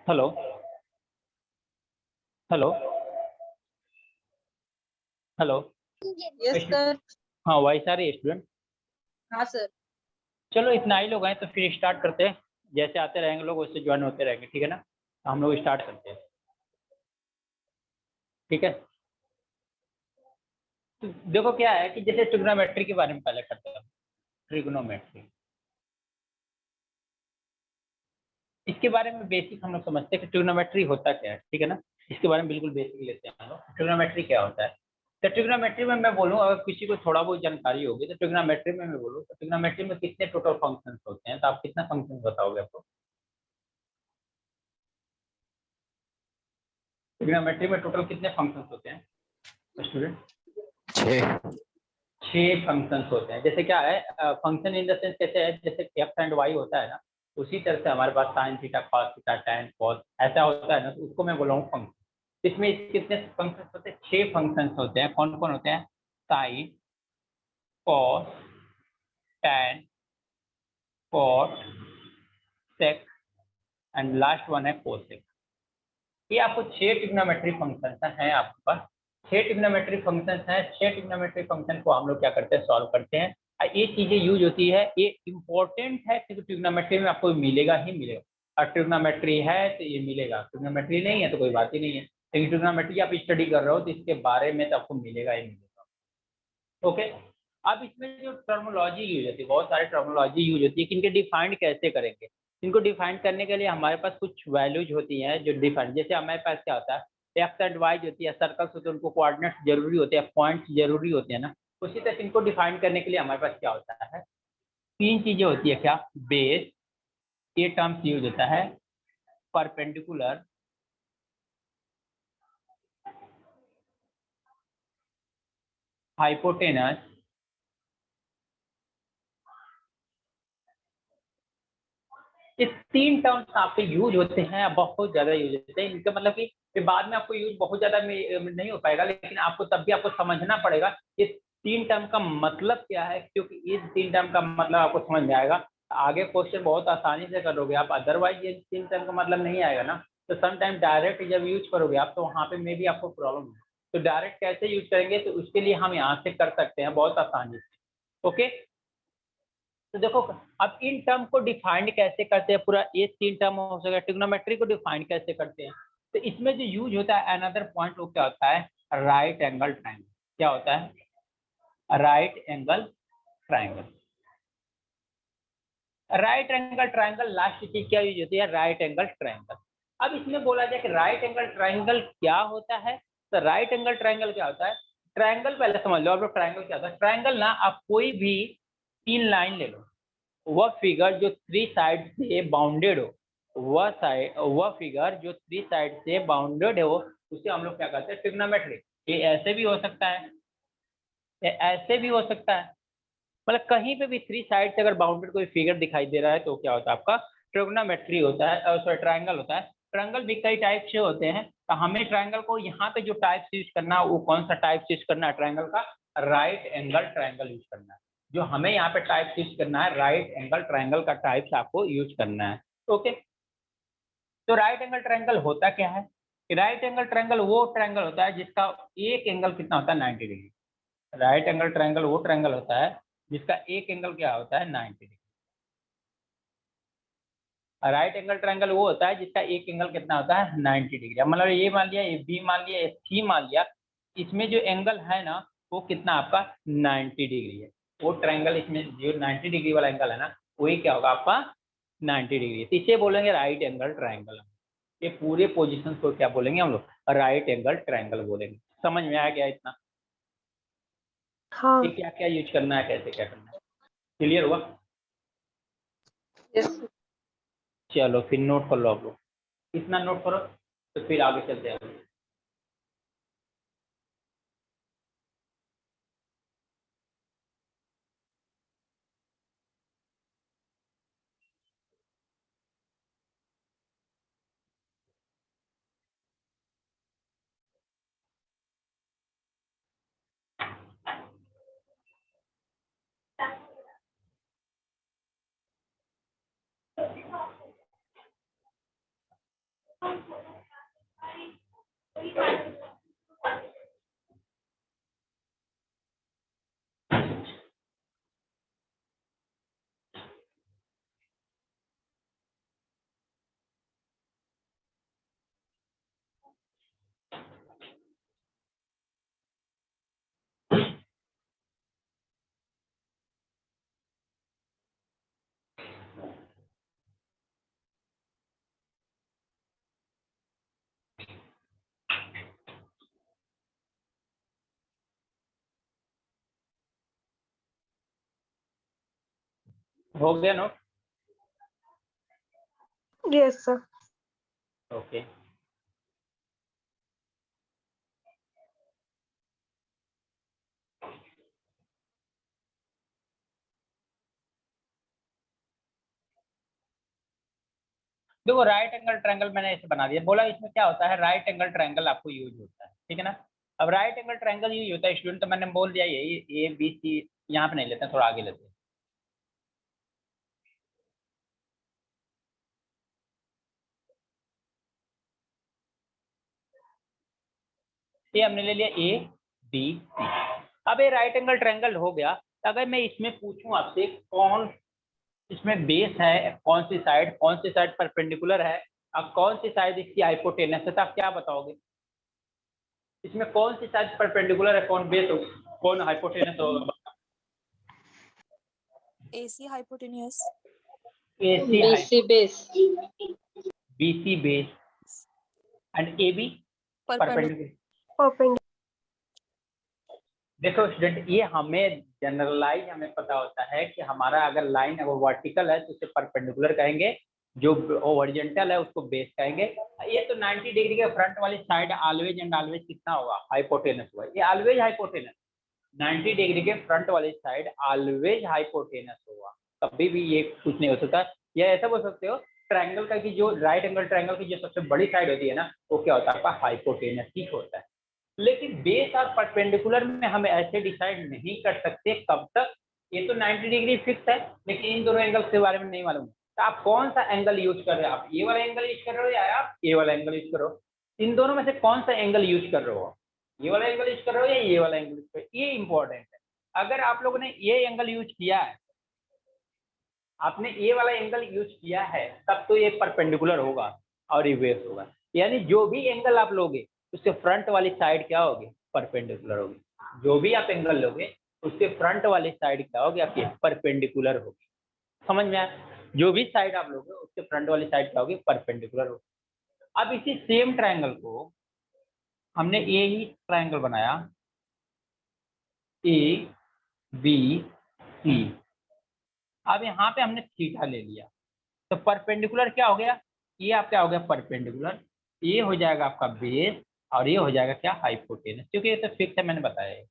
Hello hello hello. Yes sir. हाँ, voice आ रही है स्टूडेंट? हाँ सर। चलो इतना ही लोग हैं तो फिर स्टार्ट करते हैं। जैसे आते रहेंगे लोग वैसे ज्वाइन होते रहेंगे, ठीक है ना? हम लोग स्टार्ट करते हैं, ठीक है? तो देखो क्या है कि जैसे ट्रिग्नोमेट्री के बारे में पहले करते हैं। ट्रिग्नोमेट्री, इसके बारे में बेसिक हम लोग समझते हैं कि ट्रिग्नोमेट्री होता क्या है, ठीक है ना? इसके बारे में बिल्कुल बेसिक लेते हैं हम लोग। ट्रिग्नोमेट्री क्या होता है? तो ट्रिग्नोमेट्री में मैं बोलूँ, अगर किसी को थोड़ा बहुत जानकारी होगी तो ट्रिग्नोमेट्री में मैं बोलूँ तो ट्रिग्नोमेट्री में कितने टोटल फंक्शंस होते हैं, तो आप कितना फंक्शन बताओगे आपको? ट्रिग्नोमेट्री में टोटल कितने फंक्शंस होते हैं स्टूडेंट? 6 फंक्शंस होते हैं। जैसे क्या है, फंक्शन इन द सेंस कैसे है, जैसे एक्स एंड वाई होता है ना, उसी तरह से हमारे पास sine theta cos theta tan cos ऐसा होता है ना, तो उसको मैं बोल रहा हूँ फंक्शन। इसमें कितने फंक्शंस होते हैं? 6 फंक्शंस होते हैं। कौन कौन होते हैं? Sine, cos, tan, cot, sec and last one है कोसेक। ये आपको 6 ट्रिग्नोमेट्री फंक्शंस हैं आपके पास। 6 ट्रिग्नोमेट्री फंक्शंस हैं। 6 ट्रिग्नोमेट्री फंक्शन को हम लोग क्या करते हैं, सॉल्व करते हैं। ये चीजें यूज होती है, ये इंपॉर्टेंट है क्योंकि ट्रिग्नोमेट्री में आपको मिलेगा ही मिलेगा। और ट्रिग्नोमेट्री है तो ये मिलेगा, ट्रिग्नोमेट्री नहीं है तो कोई बात ही नहीं है। लेकिन ट्रिग्नोमेट्री आप स्टडी कर रहे हो तो इसके बारे में तो आपको मिलेगा ही मिलेगा। ओके। अब इसमें जो टर्मोलॉजी यूज होती है, बहुत सारी टर्मोलॉजी यूज होती है कि इनके डिफाइंड कैसे करेंगे। इनको डिफाइन करने के लिए हमारे पास कुछ वैल्यूज होती हैं जो डिफाइंड, जैसे हमारे पास क्या होता है, एक्स एंड वाई होती है, सर्कल्स होते हैं, उनको कोऑर्डिनेट्स जरूरी होते हैं, पॉइंट्स जरूरी होते हैं ना। उसी तरह इनको डिफाइन करने के लिए हमारे पास क्या होता है, 3 चीजें होती है। क्या? बेस, ये टर्म्स यूज होता है। परपेंडिकुलर, हाइपोटेनस, ये 3 टर्म्स आपके यूज होते हैं, बहुत ज्यादा यूज होते हैं। इनका मतलब कि ये बाद में आपको यूज बहुत ज्यादा नहीं हो पाएगा, लेकिन आपको तब भी आपको समझना पड़ेगा ये 3 टर्म का मतलब क्या है, क्योंकि ये 3 टर्म का मतलब आपको समझ में आएगा, आगे क्वेश्चन बहुत आसानी से करोगे आप। अदरवाइज ये 3 टर्म का मतलब नहीं आएगा ना, तो समटाइम डायरेक्ट जब यूज करोगे आप तो वहाँ पे मे भी आपको प्रॉब्लम है। तो डायरेक्ट कैसे यूज करेंगे, तो उसके लिए हम यहाँ से कर सकते हैं बहुत आसानी से। ओके। तो देखो, अब इन टर्म को डिफाइंड कैसे करते हैं, पूरा ये 3 टर्म हो सकेगा, ट्रिग्नोमेट्री को डिफाइंड कैसे करते हैं। तो इसमें जो यूज होता है अनदर पॉइंट, वो क्या होता है, राइट एंगल ट्रायंगल। क्या होता है? Right angle triangle. Right angle triangle last चीज क्या यूज होती है, राइट एंगल ट्रायंगल। अब इसमें बोला जाए कि राइट एंगल ट्रायंगल क्या होता है, तो राइट एंगल ट्रायंगल क्या होता है, ट्रायंगल पहले समझ लो। अब ट्रायंगल क्या होता है, ट्रायंगल ना आप कोई भी 3 लाइन ले लो, वह फिगर जो 3 साइड से बाउंडेड हो, वह फिगर जो 3 साइड से बाउंडेड हो, उसे हम लोग क्या कहते हैं, ट्रिग्नोमेट्री। ये ऐसे भी हो सकता है, ये ऐसे भी हो सकता है, मतलब कहीं पे भी 3 साइड से अगर बाउंडेड कोई फिगर दिखाई दे रहा है तो क्या होता है, आपका ट्रिग्नोमेट्री होता है, सॉरी ट्रायंगल होता है। ट्रायंगल भी कई टाइप से होते हैं, तो हमें ट्रायंगल को यहाँ पे जो टाइप यूज करना है, वो कौन सा टाइप यूज करना है ट्रायंगल का, राइट एंगल ट्रायंगल यूज करना है। जो हमें यहाँ पे टाइप यूज करना है, राइट एंगल ट्रायंगल का टाइप्स आपको यूज करना है। ओके। तो राइट एंगल ट्रायंगल होता क्या है, राइट एंगल ट्रायंगल वो ट्रायंगल होता है जिसका एक एंगल कितना होता है, 90 डिग्री। राइट एंगल ट्रायंगल वो ट्रायंगल होता है जिसका एक एंगल क्या होता है, 90 डिग्री। राइट एंगल ट्रायंगल वो होता है जिसका एक एंगल कितना होता है, 90 डिग्री। अब मतलब ये मान लिया, ये बी मान लिया, ये सी मान लिया, इसमें जो एंगल है ना, वो कितना आपका 90 डिग्री है। वो ट्रायंगल इसमें जो 90 डिग्री वाला एंगल है ना, वही क्या होगा आपका 90 डिग्री। तो इसे बोलेंगे राइट एंगल ट्रायंगल। ये पूरे पोजीशन को क्या बोलेंगे हम लोग, राइट एंगल ट्रायंगल बोलेंगे। समझ में आ गया इतना? हाँ। ये क्या क्या यूज करना है, कैसे क्या करना है, क्लियर हुआ? यस। चलो फिर नोट कर लो आप लोग, इतना नोट करो तो फिर आगे चलते हैं। हो गया नोट? Yes sir. ओके। देखो राइट एंगल ट्रायंगल मैंने ऐसे बना दिया, बोला इसमें क्या होता है, राइट एंगल ट्रायंगल आपको यूज होता है, ठीक है ना। अब राइट एंगल ट्रायंगल यूज होता है स्टूडेंट, तो मैंने बोल दिया ये ए बी सी, यहाँ पे नहीं लेते हैं, थोड़ा आगे लेते हैं। ये हमने ले लिया ए बी सी। अब ये राइट एंगल ट्रायंगल हो गया। अगर मैं इसमें पूछूं आपसे कौन इसमें बेस है, कौन सी साइड परपेंडिकुलर है और कौन सी साइड इसकी हाइपोटेनस है, तो आप क्या बताओगे? इसमें कौन सी साइड परपेंडिकुलर है, कौन बेस हो, कौन हाइपोटेनस होगा? AC hypotenuse, AC BC base, BC base and AB perpendicular. Perpendicular. देखो स्टूडेंट, ये हमें जनरलाइज हमें पता होता है कि हमारा अगर लाइन अगर वर्टिकल है तो उसे परपेंडिकुलर कहेंगे, जो हॉरिजॉन्टल है उसको बेस कहेंगे। ये तो 90 डिग्री के फ्रंट वाली साइड ऑलवेज एंड ऑलवेज कितना होगा, हाइपोटेनस होगा, ये ऑलवेज हाइपोटेनस। 90 डिग्री के फ्रंट वाली साइड ऑलवेज हाइपोटेनस होगा, कभी भी ये कुछ नहीं हो सकता। या ऐसा बोल सकते हो ट्रायंगल का कि जो राइट एंगल ट्रायंगल की जो सबसे बड़ी साइड होती है ना, वो क्या होता है आपका, हाइपोटेनस ही होता है। लेकिन बेस और परपेंडिकुलर में हम ऐसे डिसाइड नहीं कर सकते कब तक, ये तो 90 डिग्री फिक्स है, लेकिन इन दोनों एंगल के बारे में नहीं मालूम। तो आप कौन सा एंगल यूज कर रहे हो, आप ये वाला एंगल यूज कर रहे हो या आप ये वाला एंगल यूज कर रहे हो, इन दोनों में से कौन सा एंगल यूज कर रहे हो, ये वाला एंगल यूज कर रहे हो या ये वाला एंगल यूज कर रहे हो, ये इंपॉर्टेंट है। अगर आप लोगों ने ये एंगल यूज किया है, आपने ये वाला एंगल यूज किया है, तब तो ये परपेंडिकुलर होगा और ये बेस होगा। यानी जो भी एंगल आप लोगे उससे फ्रंट वाली साइड क्या होगी, परपेंडिकुलर होगी। जो भी आप एंगल लोगे उसके फ्रंट वाली साइड क्या होगी आपकी, परपेंडिकुलर होगी। समझ में आया? जो भी साइड आप लोगे उसके फ्रंट वाली साइड क्या होगी, परपेंडिकुलर होगी। अब इसी सेम ट्रायंगल को हमने ये ही ट्रायंगल बनाया, ए बी सी। अब यहाँ पे हमने थीटा ले लिया, तो परपेंडिकुलर क्या हो गया, ये आप क्या हो गया, परपेंडिकुलर, ये हो जाएगा आपका बेस और ये हो जाएगा क्या, हाइपोटेनस, क्योंकि ये तो फिक्स है, मैंने बताया है।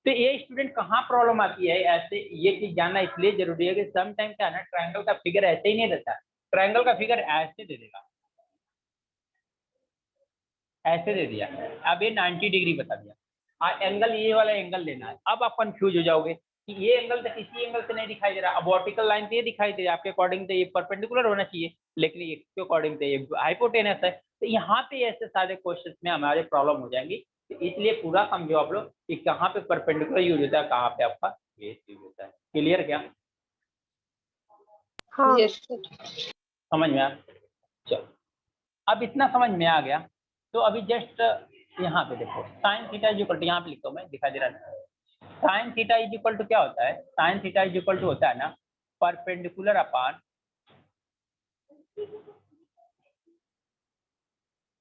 तो ये स्टूडेंट कहाँ प्रॉब्लम आती है, ऐसे ये चीज जानना इसलिए जरूरी है कि सम टाइम क्या है ना, ट्रायंगल का फिगर ऐसे ही नहीं रहता, ट्रायंगल का फिगर ऐसे दे देगा, ऐसे दे दिया। अब ये 90 डिग्री बता दिया, एंगल ये वाला एंगल लेना है। अब आप कंफ्यूज हो जाओगे कि ये एंगल तो किसी एंगल से नहीं दिखाई दे रहा, अब वर्टिकल लाइन से ये दिखाई दे रहा है, आपके अकॉर्डिंग तो ये परपेंडिकुलर होना चाहिए, लेकिन ये के अकॉर्डिंग तो ये हाइपोटेनस है। तो यहाँ पे ऐसे सारे क्वेश्चन में हमारे प्रॉब्लम हो जाएंगी, तो इसलिए पूरा समझो आप लोग कि कहाँ पे परपेंडिकुलर यूज होता है, कहाँ पे आपका ये यूज होता है। क्लियर क्या? हाँ यस समझ में आया? चलो, अब इतना समझ में आ गया, तो अभी जस्ट यहाँ पे देखो sine theta is equal to, यहाँ पे लिखता हूँ मैं, दिखा दे रहा है। Sine theta is equal to क्या होता है, sine theta is equal to होता है ना, परपेंडिकुलर अपान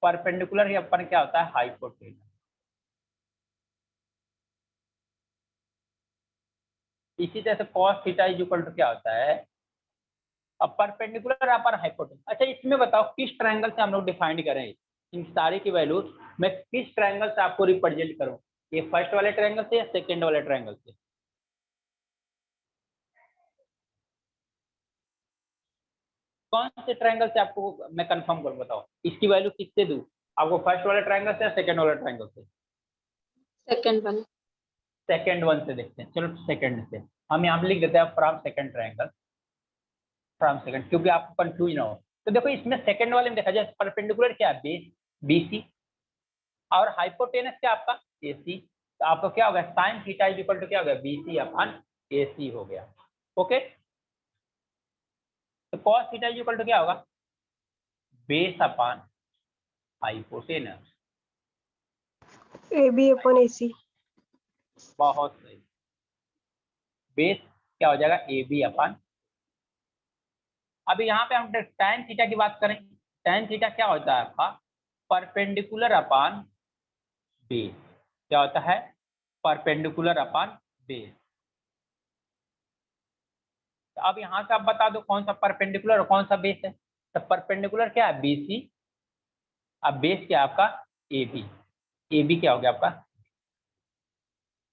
परपेंडिकुलर ही अपन क्या होता है, हाइपोटेनस। इसी तरह से cos theta is equal to क्या होता है, अब परपेंडिकुलर अपन हाइपोटेनस। अच्छा इसमें बताओ किस ट्रायंगल से हम लोग डिफाइन करें, इन सारे की वैल्यू मैं किस ट्रायंगल से आपको रिप्रेजेंट करूं, ये फर्स्ट वाले ट्रायंगल से या सेकंड वाले ट्रायंगल से? कौन से ट्रायंगल से आपको मैं कंफर्म करूं, बताओ इसकी वैल्यू किससे दूं आपको, फर्स्ट वाले ट्रायंगल से या सेकंड वाले ट्रायंगल से? Second one. सेकंड वन से देखते हैं, चलो सेकंड से हम यहाँ पे लिख देते हैं from second triangle, from second, क्योंकि आपको कंफ्यूज ना हो। तो देखो इसमें सेकंड वाले में देखा जाए परपेंडिकुलर क्या है, बेस बीसी, और हाइपोटेनस क्या आपका, एसी। तो आपको क्या होगा, sine theta is equal to क्या होगा, बीसी अपन एसी हो गया। ओके, तो cos theta is equal to क्या होगा, base upon hypotenuse. A B upon A C. बहुत सही, बेस क्या हो जाएगा, ए बी अपन। अभी यहाँ पे हम tan थीटा की बात करें, tan थीटा क्या होता है आपका, परपेंडिकुलर अपान बेस। क्या होता है, परपेंडिकुलर अपान बेस। तो अब यहाँ से आप बता दो कौन सा परपेंडिकुलर और कौन सा बेस है। तो परपेंडिकुलर क्या है, BC। अब बेस क्या है आपका, AB। AB क्या हो गया आपका।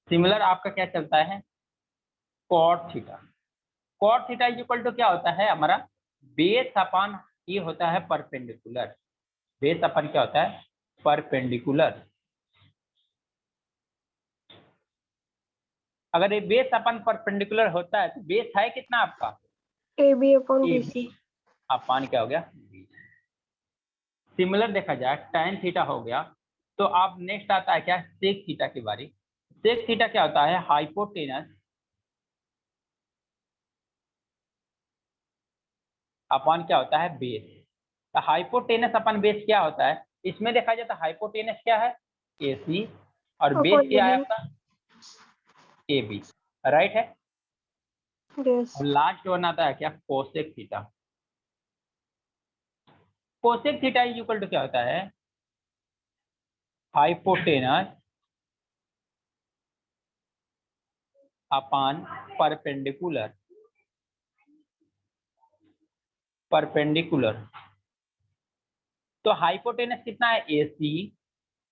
सिमिलर आपका क्या चलता है, cot theta. Cot theta is equal to क्या होता है हमारा, बेस अपन ये होता है परपेंडिकुलर। बेस अपन क्या होता है, परपेंडिकुलर। अगर ये बेस अपन परपेंडिकुलर होता है तो बेस है कितना आपका, AB upon AB BC। अपान क्या हो गया, सिमिलर देखा जाए tan थीटा हो गया। तो अब नेक्स्ट आता है क्या, सेक थीटा की बारी। सेक थीटा क्या होता है, हाइपोटेनस अपन क्या होता है, बेस। तो हाइपोटेनस अपन बेस क्या होता है, इसमें देखा जाए तो हाइपोटेनस क्या है, AC, और बेस Upon क्या है AB। आपका, AB। राइट है। Yes। और लास्ट वन आता है क्या, cosec theta. Cosec theta is equal to क्या होता है, हाइपोटेनस अपान परपेंडिकुलर। परपेंडिकुलर तो हाइपोटेनस कितना है, AC,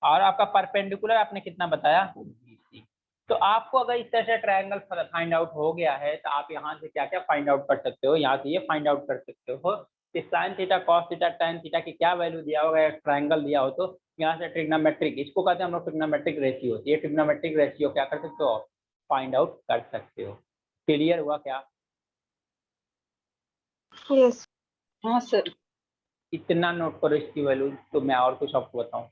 और आपका परपेंडिकुलर आपने कितना बताया, BC। तो आपको अगर इस तरह से ट्रायंगल फाइंड आउट हो गया है तो आप यहाँ से क्या क्या फाइंड आउट कर सकते हो, यहाँ से ये फाइंड आउट कर सकते हो कि sign theta, cos theta, tan theta की क्या वैल्यू दिया होगा, एक ट्रायंगल दिया हो तो यहाँ से ट्रिग्नोमेट्रिक, इसको कहते हैं हम लोग ट्रिग्नोमेट्रिक रेशियो। ये ट्रिग्नोमेट्रिक रेशियो क्या कर सकते हो, फाइंड आउट कर सकते हो। क्लियर हुआ क्या, Yes। हाँ सर। इतना नोट करो इसकी वैल्यू, तो मैं और कुछ आपको बताऊँ।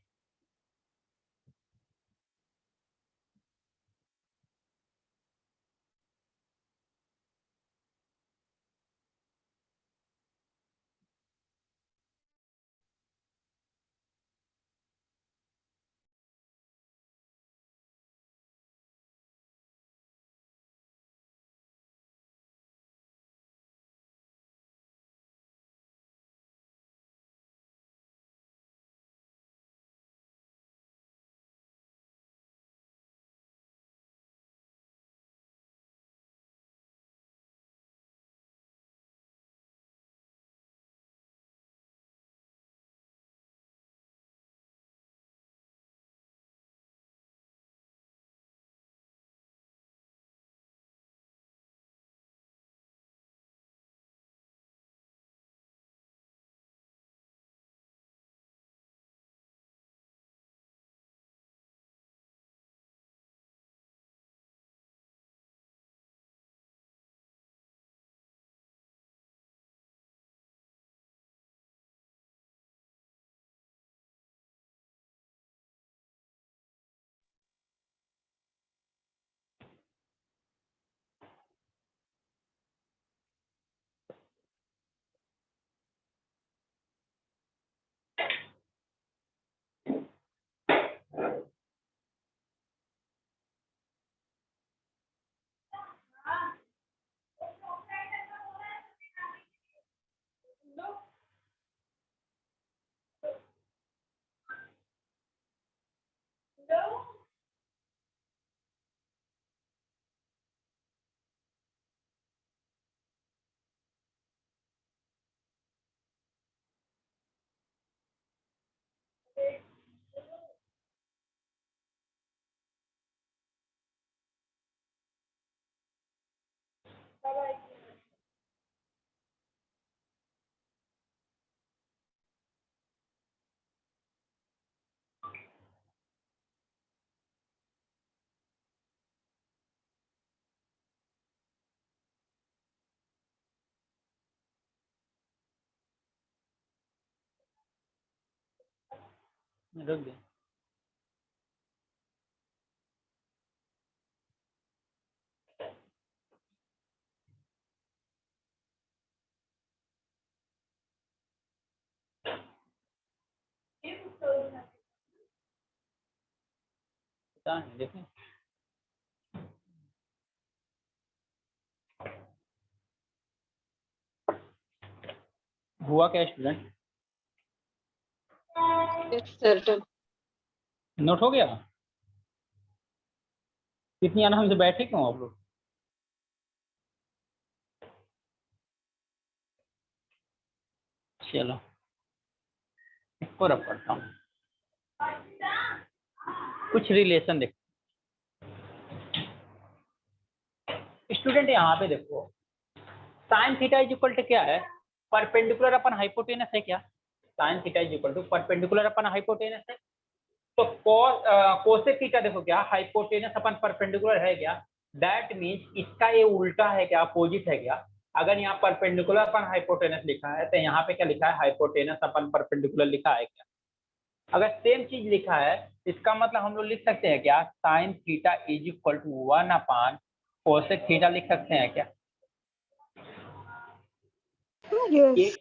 रुक गए। पता नहीं, देखें हुआ क्या स्टूडेंट, Yes सर। नोट हो गया। कितनी आना हमसे बैठे क्यों आप लोग। चलो इसको रख करता हूँ। कुछ रिलेशन देखो स्टूडेंट, यहाँ पे देखो sine theta is equal to क्या है, परपेंडिकुलर अपन हाइपोटेनस है क्या, sine theta is equal to perpendicular upon hypotenuse है। तो कोसेक थीटा देखो क्या हाइपोटेनस अपन परपेंडिकुलर है क्या, दैट मीन्स इसका ये उल्टा है क्या, अपोजिट है क्या। अगर यहाँ परपेंडिकुलर अपन हाइपोटेनस लिखा है तो यहाँ पे क्या लिखा है, हाइपोटेनस अपन परपेंडिकुलर लिखा है क्या। अगर सेम चीज लिखा है इसका मतलब हम लोग लिख सकते हैं क्या, sine theta is equal to 1 cosec theta लिख सकते हैं क्या। Yes.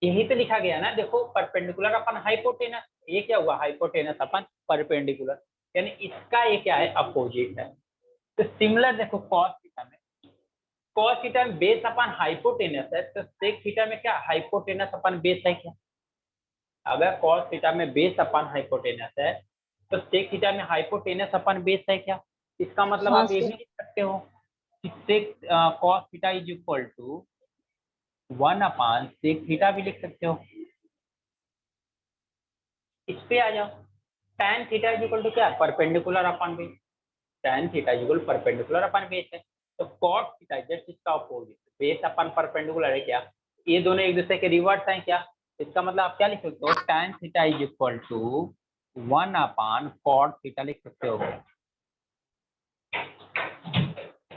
यही तो लिखा गया ना, देखो परपेंडिकुलर अपन हाइपोटेनस, ये क्या हुआ हाइपोटेनस अपन परपेंडिकुलर, यानी इसका ये क्या है अपोजिट है। तो सिमिलर देखो कॉस थीटा में बेस अपन हाइपोटेनस है, तो सेक थीटा में क्या हाइपोटेनस अपन बेस है क्या। अगर कॉस थीटा में बेस अपन हाइपोटेनस है तो सेक थीटा में हाइपोटेनस अपन बेस है क्या। इसका मतलब हाँ आप ये भी सर। लिख सकते हो कि sec cos theta is equal to 1/sec theta भी लिख सकते हो। इस पे आ जाओ, tan theta is equal to क्या perpendicular upon base, tan theta is equal perpendicular upon base है। तो cos थीटा जस्ट इसका अपोजिट, बेस अपन परपेंडिकुलर है क्या, ये दोनों एक दूसरे के रिवर्स हैं क्या। इसका मतलब आप क्या लिख सकते हो, tan theta is equal to 1/cot theta लिख सकते हो।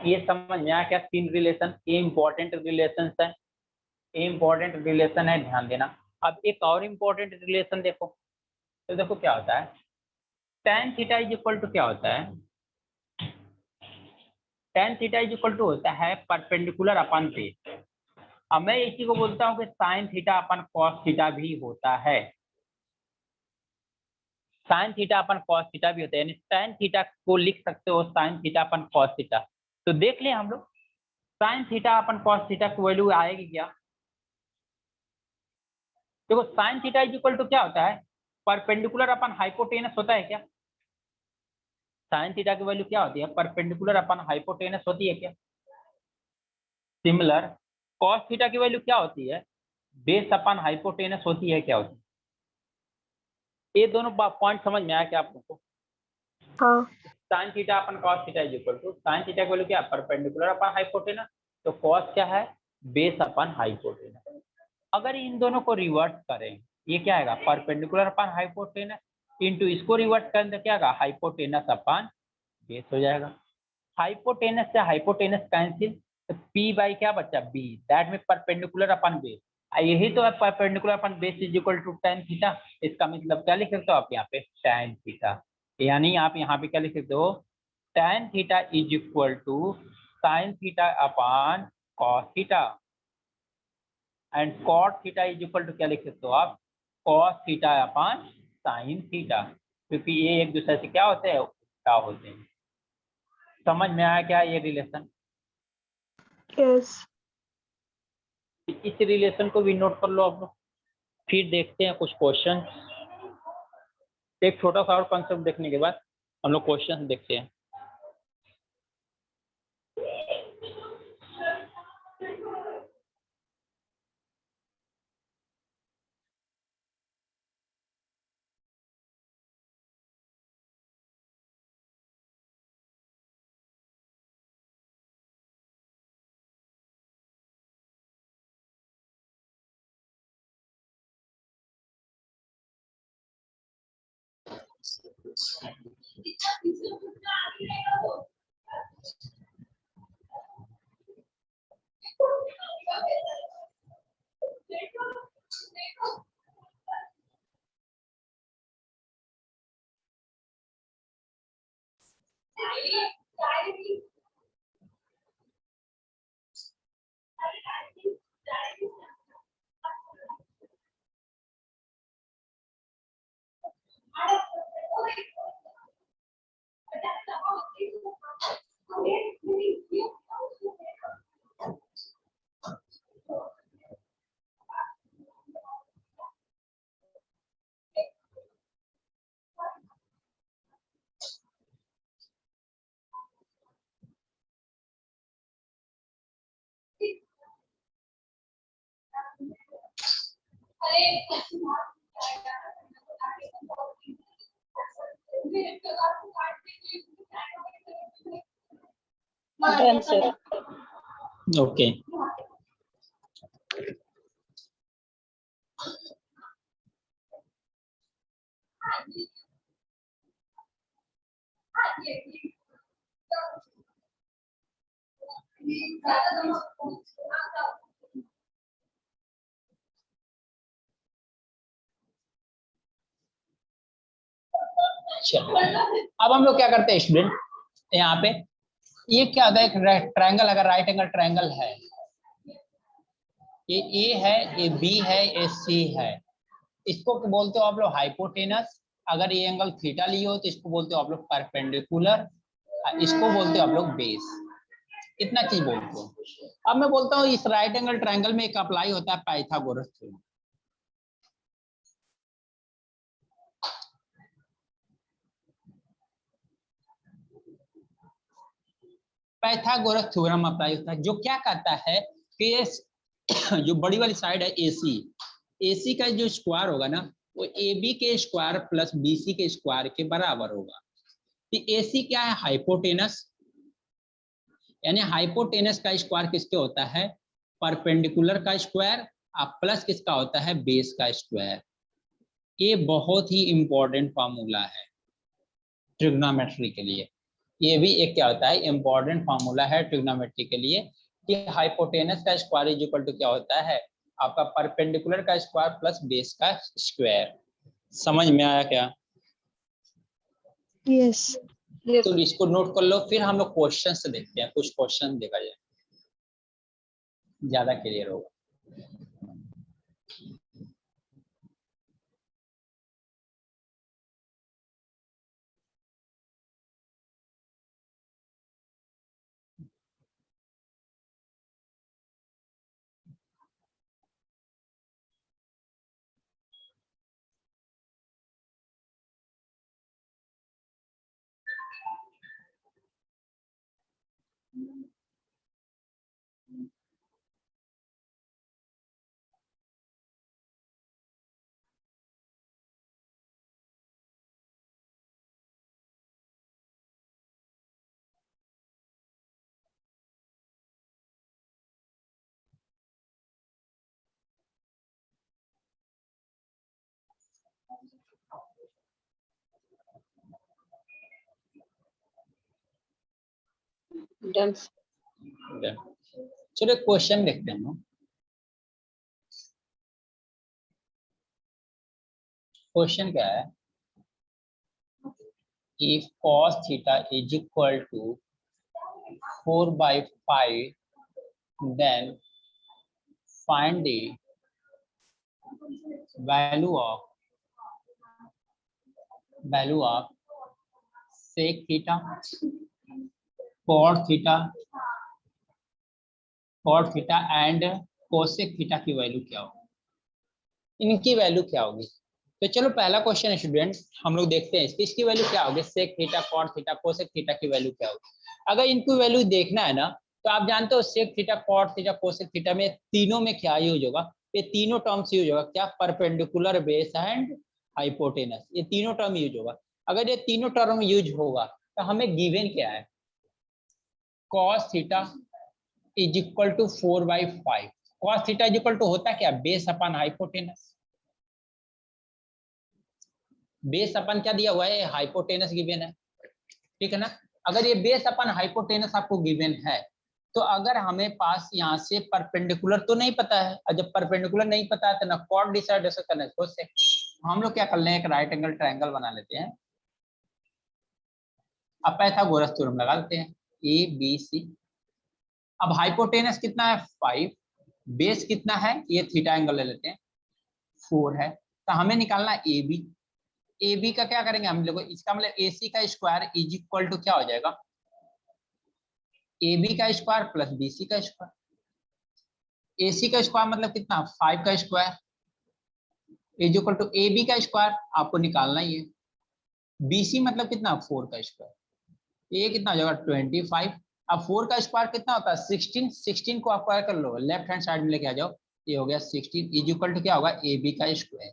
ये समझ में आया क्या, तीन रिलेशन, ये इंपॉर्टेंट रिलेशन है, इंपॉर्टेंट रिलेशन है, ध्यान देना। अब एक और इंपॉर्टेंट रिलेशन देखो, तो देखो क्या होता है, tan theta is equal to क्या होता है, tan theta is equal to होता है परपेंडिकुलर अपन बेस। अब मैं इसी को बोलता हूँ कि sign theta upon cos theta भी होता है, sine theta upon cos theta भी होता है, यानी tan थीटा को लिख सकते हो sine theta upon cos theta. तो देख लें हम लोग sine theta upon cos theta की वैल्यू आएगी क्या। देखो sine theta is equal to क्या होता है, परपेंडिकुलर अपन हाइपोटेनस होता है क्या, साइन थीटा की वैल्यू क्या होती है, परपेंडिकुलर अपन हाइपोटेनस होती है क्या। सिमिलर कॉस थीटा की वैल्यू क्या होती है, बेस अपन हाइपोटेनस होती है क्या होती है। ये दोनों पॉइंट समझ में आया क्या आप लोगों को। हाँ। Sine theta upon cos theta is equal to, sine theta की वैल्यू क्या परपेंडिकुलर अपन हाइपोटेनस, तो कॉस क्या है बेस अपन हाइपोटेनस। अगर इन दोनों को रिवर्स करें ये क्या आएगा, परपेंडिकुलर अपन हाइपोटेनस इंटू इसको रिवर्स करें तो क्या आएगा, हाइपोटेनस अपन बेस हो जाएगा। हाइपोटेनस से हाइपोटेनस कैंसिल, तो पी बाई क्या बच्चा बी, दैट में परपेंडिकुलर अपन बेस, यही तो है perpendicular upon base is equal to tan theta. इसका मतलब क्या लिख सकते हो आप यहाँ पे tan थीटा, यानी आप यहाँ पे क्या लिख सकते हो, tan theta is equal to sin theta upon cos theta, and cot theta is equal to क्या लिख सकते हो आप, cos theta upon sin theta, क्योंकि ये एक दूसरे से क्या होते हैं उल्टा होते हैं। समझ में आया क्या ये रिलेशन। Yes. इस रिलेशन को भी नोट कर लो आप लोग, फिर देखते हैं कुछ क्वेश्चन। एक छोटा सा और कॉन्सेप्ट देखने के बाद हम लोग क्वेश्चन देखते हैं। Done, sir. ओके चलो अब हम लोग क्या करते हैं स्टूडेंट, यहाँ पे ये क्या होता है, एक ट्रायंगल, अगर राइट एंगल ट्रायंगल है, ये ए है, ये बी है, ये सी है, इसको बोलते हो आप लोग हाइपोटेनस। अगर ये एंगल थीटा लिए हो तो इसको बोलते हो आप लोग परपेंडिकुलर, इसको बोलते हो आप लोग बेस। इतना चीज बोलते हो। अब मैं बोलता हूँ इस राइट एंगल ट्रायंगल में एक अप्लाई होता है Pythagoras theorem. Pythagoras theorem apply होता है, जो क्या कहता है कि ये जो बड़ी वाली साइड है एसी, एसी का जो स्क्वायर होगा ना वो ए बी के स्क्वायर प्लस बी सी के स्क्वायर के बराबर होगा। तो एसी क्या है, हाइपोटेनस, यानी हाइपोटेनस का स्क्वायर किसके होता है, परपेंडिकुलर का स्क्वायर, प्लस किसका होता है, बेस का स्क्वायर। ये बहुत ही इंपॉर्टेंट फार्मूला है ट्रिग्नोमेट्री के लिए। ये भी एक क्या होता है, इंपॉर्टेंट फार्मूला है ट्रिग्नोमेट्री के लिए, कि हाइपोटेनस का स्क्वायर इज इक्वल टू क्या होता है, आपका परपेंडिकुलर का स्क्वायर प्लस बेस का स्क्वायर। समझ में आया क्या? Yes. Yes, तो sir. इसको नोट कर लो, फिर हम लोग क्वेश्चन से देखते हैं, कुछ क्वेश्चन देखा जाए, ज्यादा क्लियर होगा। Done. चलो क्वेश्चन देखते हैं। क्वेश्चन क्या है, if cos theta is equal to 4/5, then find the value of sec theta, cot theta and cosec theta की वैल्यू क्या होगी, इनकी वैल्यू क्या होगी। तो चलो पहला क्वेश्चन है स्टूडेंट, हम लोग देखते हैं इसकी वैल्यू क्या होगी, sec theta, cot theta, cosec theta की वैल्यू क्या होगी। अगर इनको वैल्यू देखना है ना, तो आप जानते हो sec theta, cot theta, cosec theta में तीनों में क्या यूज होगा, ये तीनों टर्म्स यूज होगा, क्या, परपेंडिकुलर, बेस एंड हाइपोटेनस, ये तीनों टर्म यूज होगा। अगर ये तीनों टर्म यूज होगा तो हमें गिवन क्या है, cos theta is equal to 4/5। Cos theta is equal to होता क्या, base upon hypotenuse. Base upon क्या दिया हुआ है, हाइपोटेनस गिवन है, ठीक है ना। अगर ये बेस अपन हाइपोटेनस आपको गिवन है, तो अगर हमें पास यहाँ से परपेंडिकुलर तो नहीं पता है, और जब परपेंडिकुलर नहीं पता है तो ना कॉट डिसाइड हो सकता है ना कोसेक। हम लोग क्या कर ले, एक राइट एंगल ट्रायंगल बना लेते हैं। अब पाइथागोरस थ्योरम लगा लेते हैं, ए बी सी। अब हाइपोटेनस कितना है 5, बेस कितना है, ये थीटा एंगल ले लेते हैं 4 है, तो हमें निकालना है ए बी। ए बी का क्या करेंगे हम लोग, इसका मतलब ए सी का स्क्वायर इज इक्वल टू क्या हो जाएगा, ए बी का स्क्वायर प्लस बी सी का स्क्वायर। ए सी का स्क्वायर मतलब कितना, 5 का square is equal to A B का स्क्वायर, आपको निकालना ही है। बी सी मतलब कितना, 4 का स्क्वायर, ये कितना हो जाएगा 25। अब 4 का स्क्वायर कितना होता है 16, 16 को आप क्या कर लो, लेफ्ट हैंड साइड में लेके आ जाओ, ये हो गया 16 इज इक्वल टू क्या होगा ए बी का स्क्वायर।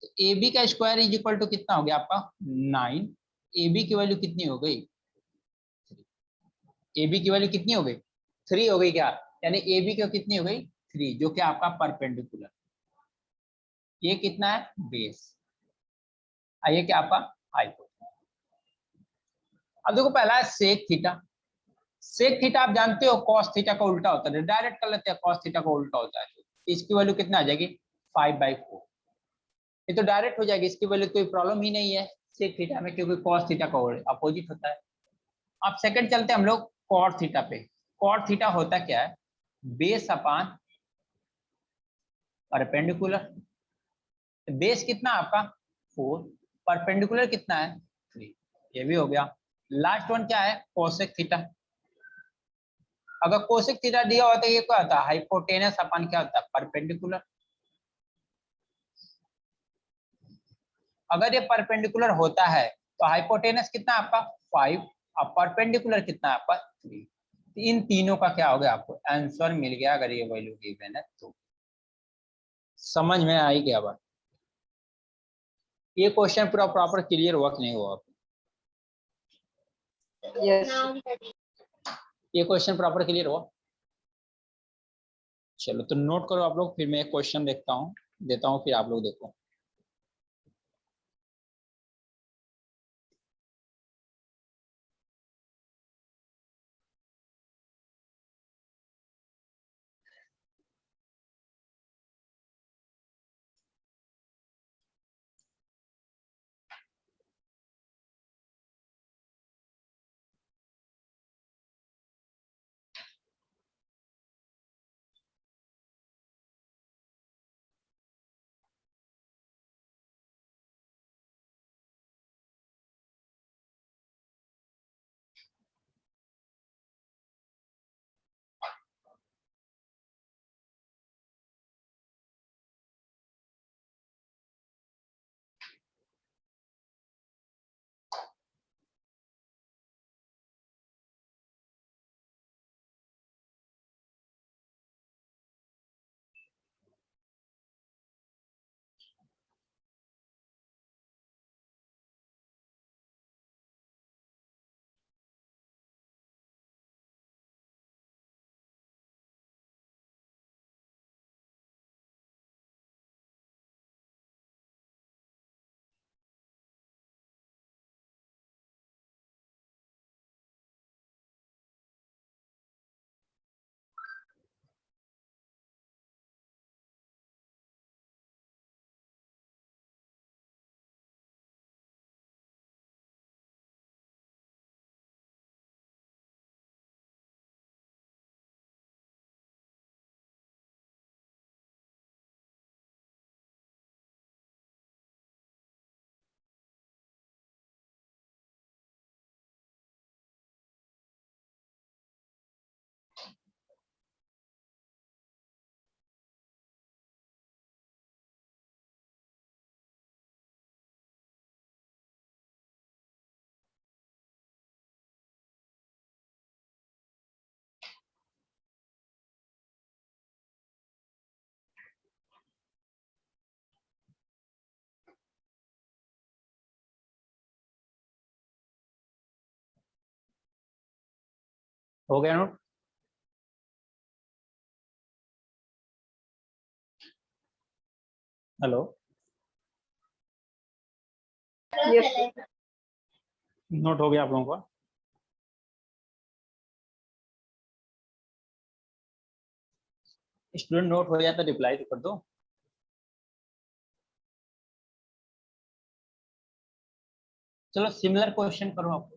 तो ए बी का स्क्वायर इज इक्वल टू कितना हो गया आपका 9। ए बी की वैल्यू कितनी हो गई, ए बी की वैल्यू कितनी हो गई 3 हो गई क्या, यानी ए बी की कितनी हो गई 3, जो कि आपका परपेंडिकुलर, ये कितना है बेस, ये क्या आपका हाइपोटेनस। अब देखो पहला है सेक थीटा। सेक थीटा आप जानते हो कॉस थीटा का उल्टा होता है, डायरेक्ट कर लेते हैं कॉस थीटा का उल्टा होता है, इसकी वैल्यू कितना आ जाएगी 5/4। ये तो डायरेक्ट हो जाएगी, इसकी वैल्यू कोई प्रॉब्लम ही नहीं है सेक थीटा में, क्योंकि कॉस थीटा का अपोजिट होता है। अब सेकंड चलते हैं हम लोग कॉट थीटा पे। कॉट थीटा होता क्या है, बेस अपान परपेंडिकुलर। बेस कितना आपका 4, परपेंडिकुलर कितना है 3, ये भी हो गया। लास्ट वन क्या है कोसेक थीटा। अगर कोसेक थीटा दिया होता है ये क्या होता है हाइपोटेनस अपन क्या होता है परपेंडिकुलर। अगर ये परपेंडिकुलर होता है तो हाइपोटेनस कितना आपका 5 और परपेंडिकुलर कितना आपका 3। इन तीनों का क्या हो गया आपको आंसर मिल गया, अगर ये वैल्यू गिवन है तो। समझ में आई क्या बात, ये क्वेश्चन पूरा प्रॉपर क्लियर हुआ कि नहीं हुआ, यस ये क्वेश्चन प्रॉपर क्लियर हुआ। चलो तो नोट करो आप लोग, फिर मैं एक क्वेश्चन देता हूँ फिर आप लोग देखो। हो गया नोट। हेलो, यस नोट हो गया आप लोगों का। स्टूडेंट नोट हो गया तो रिप्लाई तो कर दो। चलो सिमिलर क्वेश्चन करो आप।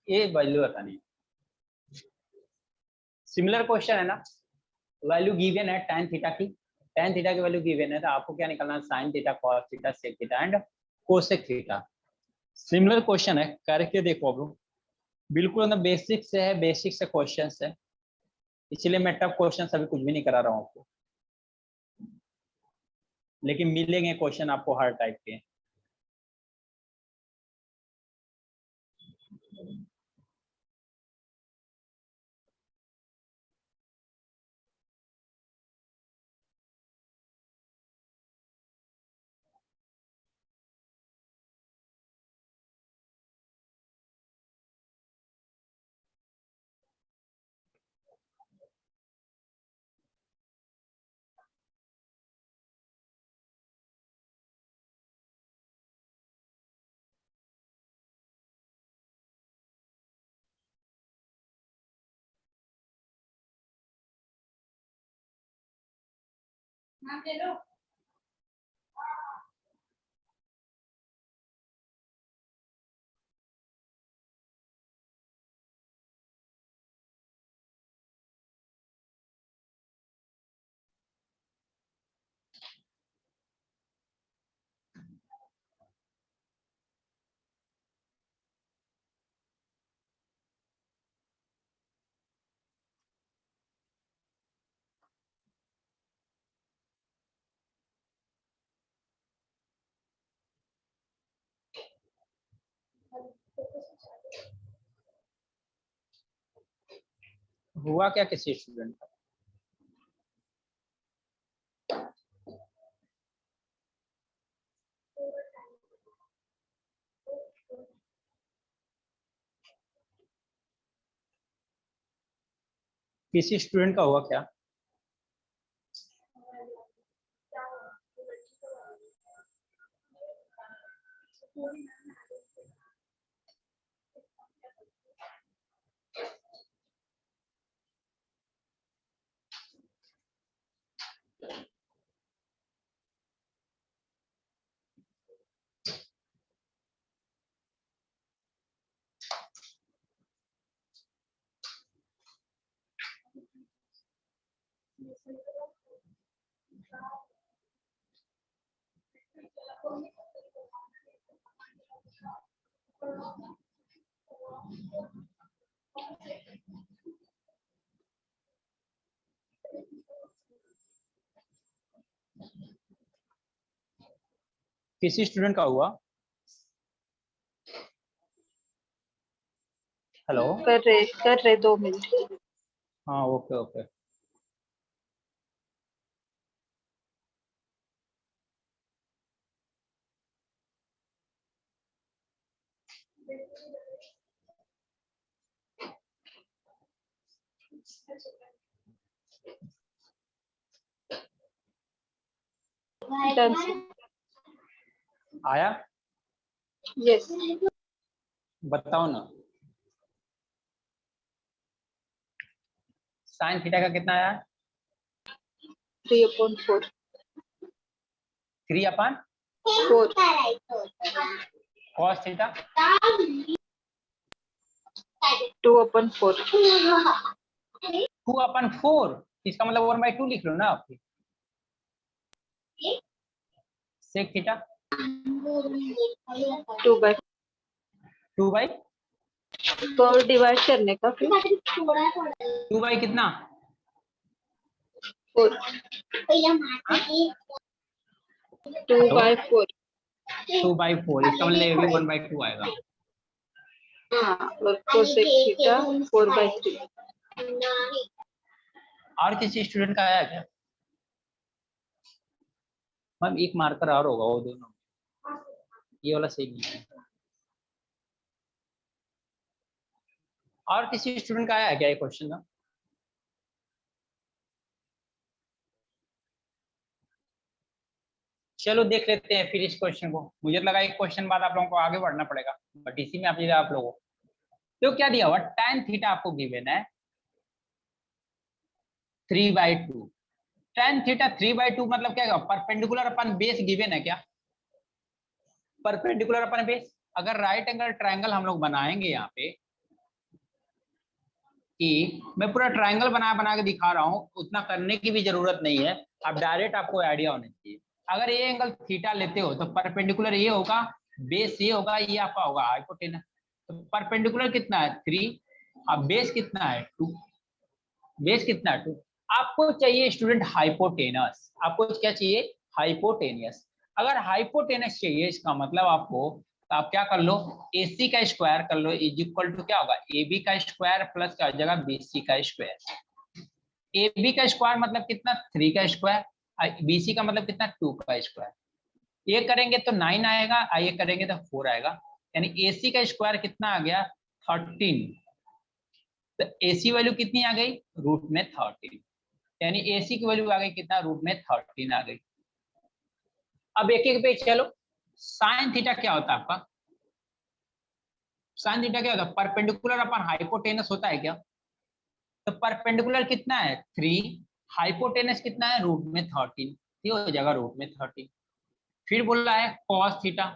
ये वैल्यू बतानी है। सिमिलर क्वेश्चन है ना, वैल्यू गिवन है tan थीटा की, tan थीटा की वैल्यू गिवन है, तो आपको क्या निकालना है, sin theta, cos theta, sec theta and cosec theta. Similar question है, करके देखो अब बिल्कुल ना, बेसिक से है, बेसिक से क्वेश्चन है, इसलिए मैं टफ क्वेश्चन अभी कुछ भी नहीं करा रहा हूँ आपको, लेकिन मिलेंगे क्वेश्चन आपको हर टाइप के। हुआ क्या किसी स्टूडेंट का? किसी स्टूडेंट का हुआ क्या? किसी स्टूडेंट का हुआ? हेलो, कर रहे 2 मिनट। हाँ ओके ओके। डन। आया? यस। बताओ ना, साइन थीटा का कितना आया? 3/4। 3/4। 4। cos theta 2/4। 2/4, इसका मतलब 1/2 लिख लो ना आप। sec थीटा 2/4 तो डिवाइड करने का फिर 2 कितना? 4। 2/4। 2/4, इसका मतलब ये भी 1/2 आएगा। हाँ, और cosec थीटा 4/3। और किसी स्टूडेंट का आया क्या? मैम एक मार्कर और होगा, वो दोनों, ये वाला सही नहीं है। और किसी स्टूडेंट का आया क्या ये क्वेश्चन ना? चलो देख लेते हैं फिर इस क्वेश्चन को। मुझे लगा एक क्वेश्चन बाद आप लोगों को आगे बढ़ना पड़ेगा, बट इसी में आप लोगों को तो क्या दिया हुआ, tan थीटा आपको गिवन है, 3/2। tan थीटा 3/2 मतलब क्या है, परपेंडिकुलर अपन बेस गिवन है क्या, परपेंडिकुलर अपन बेस। अगर राइट एंगल ट्रायंगल हम लोग बनाएंगे यहाँ पे, कि मैं पूरा ट्रायंगल बना के दिखा रहा हूँ, उतना करने की भी जरूरत नहीं है, अब डायरेक्ट आपको आइडिया होना चाहिए। अगर ये एंगल थीटा लेते हो तो परपेंडिकुलर ये होगा, बेस ये होगा, ये आपका होगा हाइपोटेनस। तो परपेंडिकुलर कितना है 3, अब बेस कितना है 2, बेस कितना है 2। आपको चाहिए स्टूडेंट हाइपोटेनस, आपको क्या चाहिए, हाइपोटेनियस। अगर हाइपोटेनस चाहिए इसका मतलब आपको, तो आप क्या कर लो, AC का स्क्वायर कर लो इज इक्वल टू क्या होगा, AB का स्क्वायर प्लस क्या हो जाएगा, BC का स्क्वायर। AB का स्क्वायर मतलब कितना, 3 का स्क्वायर, BC का मतलब कितना, 2 का स्क्वायर। ये करेंगे तो 9 आएगा, ये करेंगे तो 4 आएगा, यानी AC का स्क्वायर कितना आ गया 13। तो AC वैल्यू कितनी आ गई, रूट में 13, यानी AC की वैल्यू आ गई कितना, रूट में 13 आ गई। अब एक एक पे चलो, साइन थीटा क्या होता है आपका, साइन थीटा क्या होता है, परपेंडिकुलर अपन हाइपोटेनस होता है क्या, तो परपेंडिकुलर कितना है 3, हाइपोटेनस कितना है रूट में 13, ये हो जाएगा रूट में 13। फिर बोल रहा है कॉस थीटा,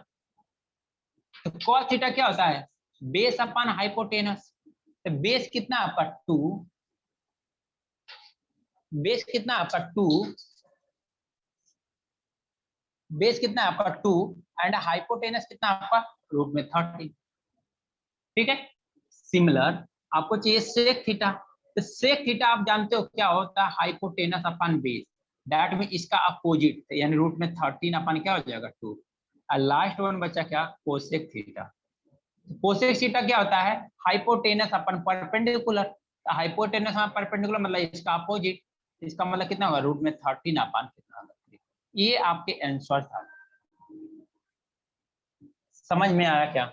तो कॉस थीटा क्या होता है, बेस अपन हाइपोटेनस। तो बेस कितना आपका 2, बेस कितना आपका 2, बेस कितना आपका 2 एंड हाइपोटेनस कितना आपका रूट में 13। ठीक है, सिमिलर आपको चाहिए सेक थीटा, तो सेक थीटा आप जानते हो क्या होता है, हाइपोटेनस अपन बेस, दैट में इसका अपोजिट, यानी रूट में 13 अपन क्या हो जाएगा 2, और लास्ट वन बचा क्या, कोसेक थीटा। कोसेक थीटा क्या होता है, हाइपोटेनस अपन परपेंडिकुलर, हाइपोटेनस परपेंडिकुलर मतलब इसका अपोजिट, इसका मतलब कितना होगा, रूट में 13 अपन कितना होगा। ये आपके आंसर था, समझ में आया क्या।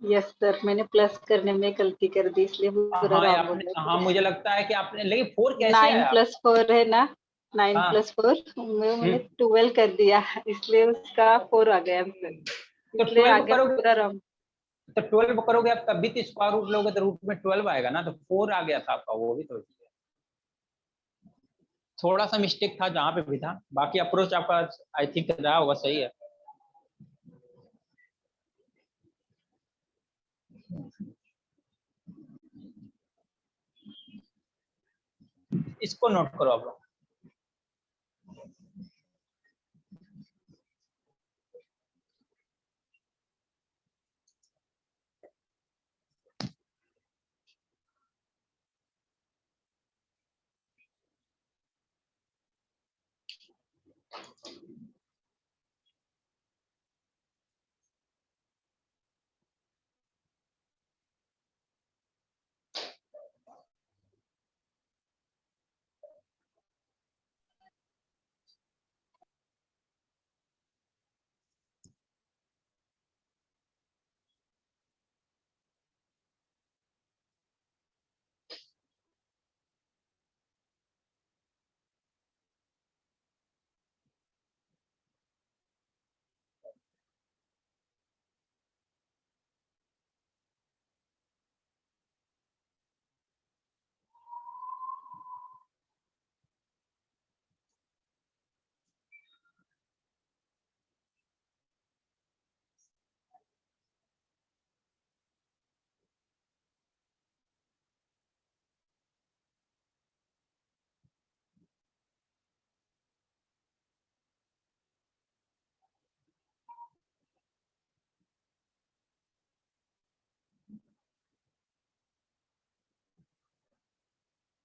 यस सर, मैंने प्लस करने में गलती कर दी, इसलिए पूरा हाँ रॉन्ग हो आपने, गया। हाँ मुझे लगता है कि आपने, लेकिन 4 कैसे 9 आया। + 4 है ना, 9 हाँ + 4 मैंने 12 कर दिया, इसलिए उसका 4 आ गया आंसर, तो इसलिए 12 आगे करोगे, पूरा रॉन्ग। तो 12 करोगे आप तब भी तो स्क्वायर रूट लोगे तो रूट में 12 आएगा ना, तो 4 आ गया था आपका, वो भी तो थोड़ा सा मिस्टेक था जहाँ पे भी था, बाकी अप्रोच आपका आई थिंक रहा होगा सही है। इसको नोट करो आप लोग।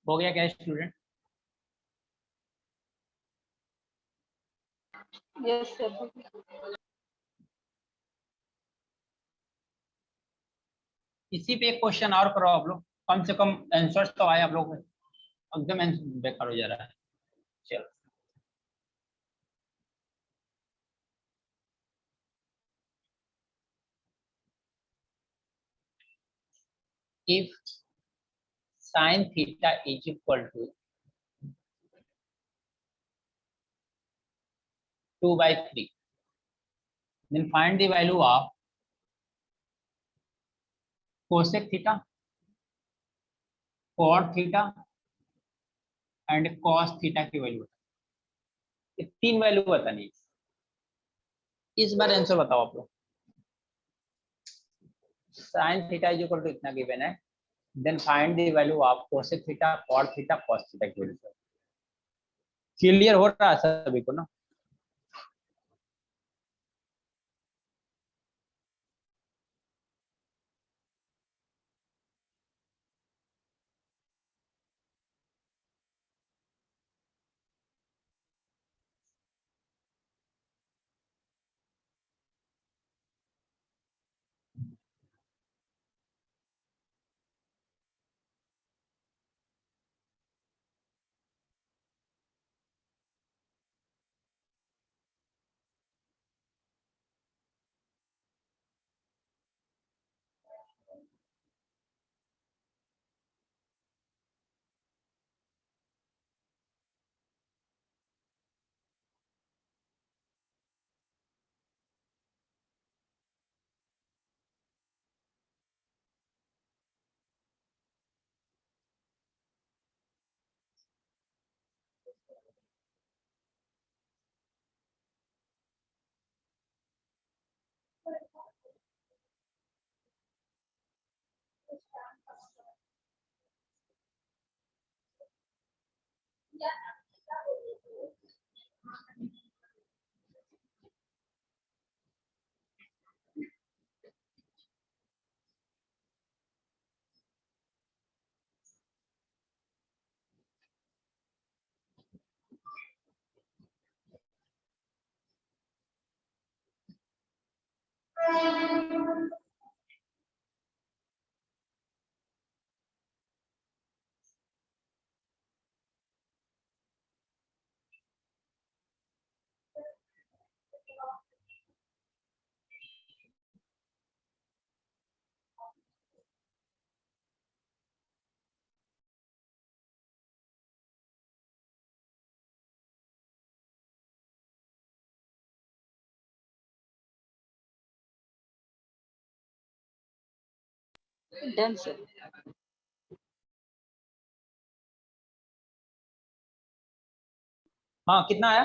हो गया क्या स्टूडेंट। Yes sir. इसी पे एक क्वेश्चन और करो आप लोग, कम से कम आंसर्स तो आए आप लोग, एकदम बेकार हो जा रहा है। चलो if sin theta is equal to 2/3, then find the value of cosec theta, cot theta and cos theta की वैल्यू, ये 3 वैल्यू बतानी है। इस बार आंसर बताओ आप लोग। Sine theta is equal to इतना गिवन है, then find the value of cosec theta, cot theta, cos theta की वैल्यू। क्लियर हो रहा है सभी को ना? Done sir. हाँ कितना आया?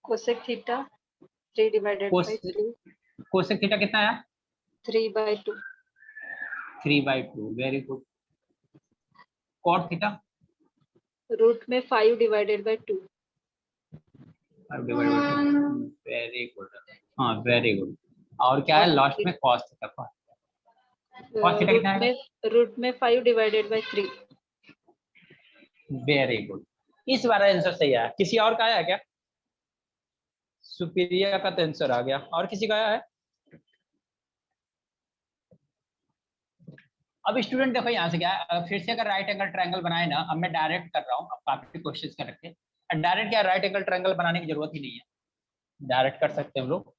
Cosec theta 3 divided by 2, cosec theta कितना आया? 3/2। 3/2, very good. Cot theta root में 5 डिवाइडेड बाय 2। वेरी गुड, हाँ वेरी गुड। और क्या है लास्ट में? Cos theta. कॉस थीटा कितना है? रूट में 5 डिवाइडेड बाय 3। वेरी गुड, इस बार आंसर सही आया। किसी और का आया क्या? सुपीरियर का तो आंसर आ गया, और किसी का आया है? अब स्टूडेंट देखो यहाँ से क्या है, फिर से अगर राइट एंगल ट्रायंगल बनाए ना, अब मैं डायरेक्ट कर रहा हूँ, अब काफी कोशिश कर रखे, डायरेक्ट क्या राइट एंगल ट्रायंगल बनाने की जरूरत ही नहीं है, डायरेक्ट कर सकते हैं हम लोग।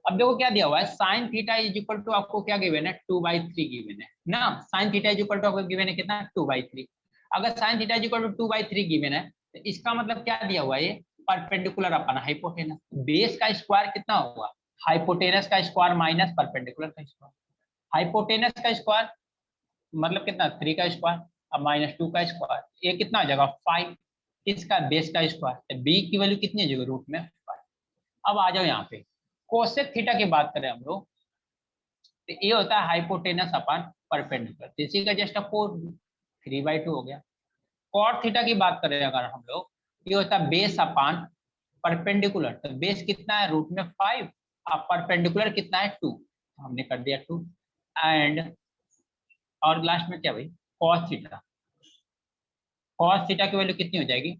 अब देखो क्या दिया हुआ है, sine theta is equal to आपको क्या गिवन है? 2/3 गिवन है ना। Sine theta is equal to आपको गिवन है कितना? 2/3। अगर sine theta is equal to 2/3 given है, तो इसका मतलब क्या दिया हुआ है? ये परपेंडिकुलर अपन हाइपोटेनस। बेस का स्क्वायर कितना होगा? हाइपोटेनस का स्क्वायर माइनस परपेंडिकुलर का स्क्वायर। हाइपोटेनस का स्क्वायर मतलब कितना? 3 का स्क्वायर, अब -2 का स्क्वायर, ये कितना आ जाएगा? 5। इसका बेस का स्क्वायर, बी की वैल्यू कितनी है? रूट में 5। अब आ जाओ यहाँ पे, कोसेक थीटा की बात करें हम लोग, तो ये होता है हाइपोटेनस अपन परपेंडिकुलर, इसी का जस्ट अपोज 3/2 हो गया। कॉट थीटा की बात करें अगर हम लोग, ये होता है बेस अपान परपेंडिकुलर, तो बेस कितना है? रूट में 5, अब परपेंडिकुलर कितना है? 2, हमने कर दिया 2। एंड और लास्ट में क्या भाई? Cos theta. कॉस थीटा की वैल्यू कितनी हो जाएगी?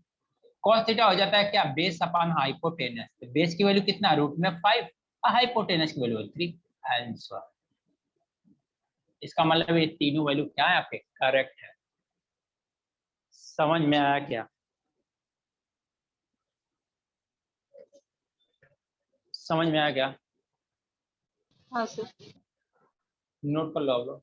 कॉस थीटा हो जाता है क्या? बेस अपान हाइपोटेनस, तो बेस की वैल्यू कितना? रूट में 5, हाइपोटेनस की वैल्यू 3। आंसर, इसका मतलब ये तीनों वैल्यू क्या है आपके? करेक्ट है। समझ में आया क्या? समझ में आया क्या? हाँ सर। नोट कर लो आप लोग।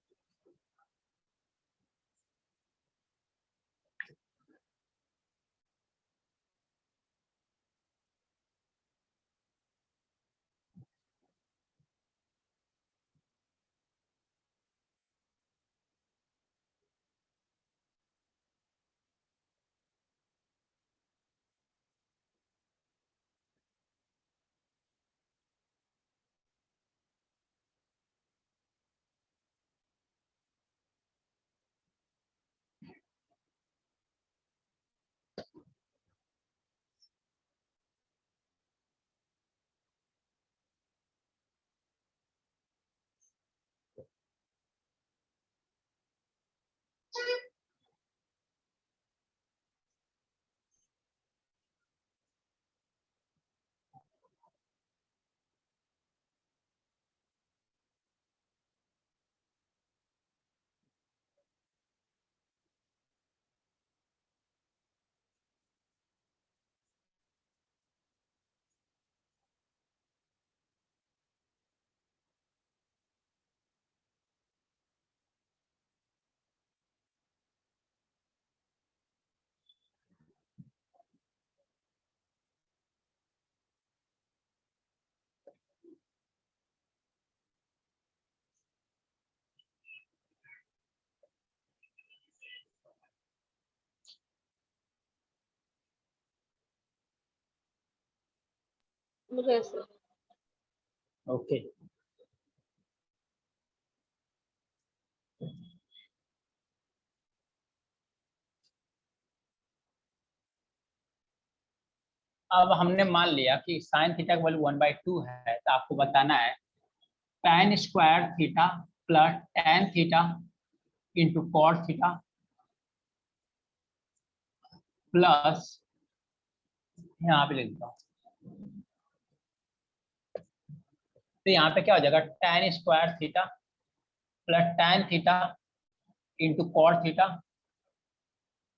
मुझे ऐसे ओके। अब हमने मान लिया कि साइन थीटा का वैल्यू 1/2 है, तो आपको बताना है tan square theta plus tan theta into cot theta plus, यहाँ पे लिख देता हूँ, तो यहाँ पे क्या हो जाएगा tan square theta plus tan theta into cot theta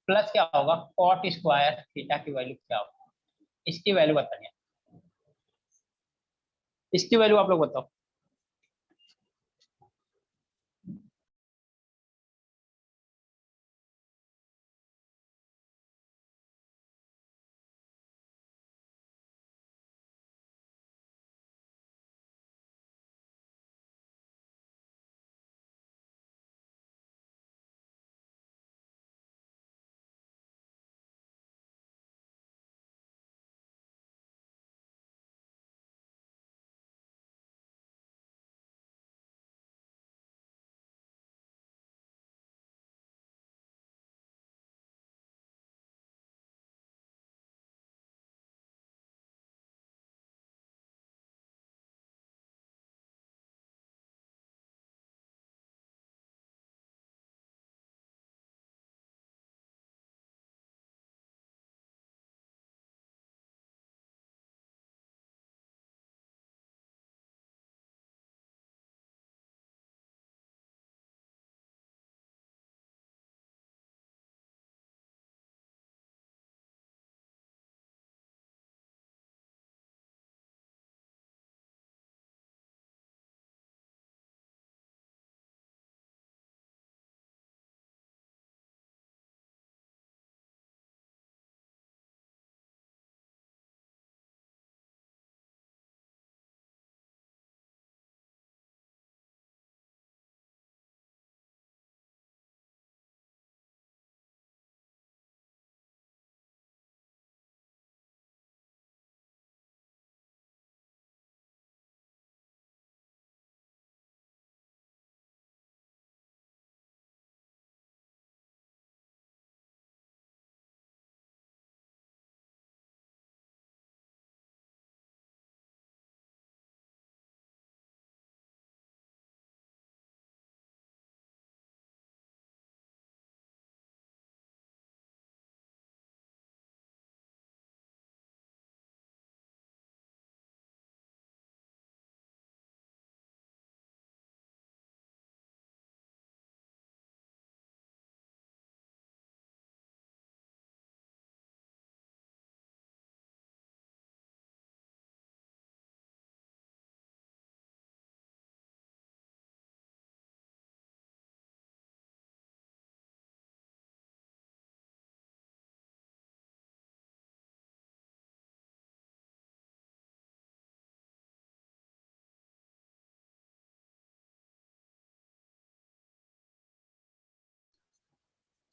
plus क्या होगा कॉट स्क्वायर थीटा की वैल्यू क्या होगा, इसकी वैल्यू बताइए, इसकी वैल्यू आप लोग बताओ।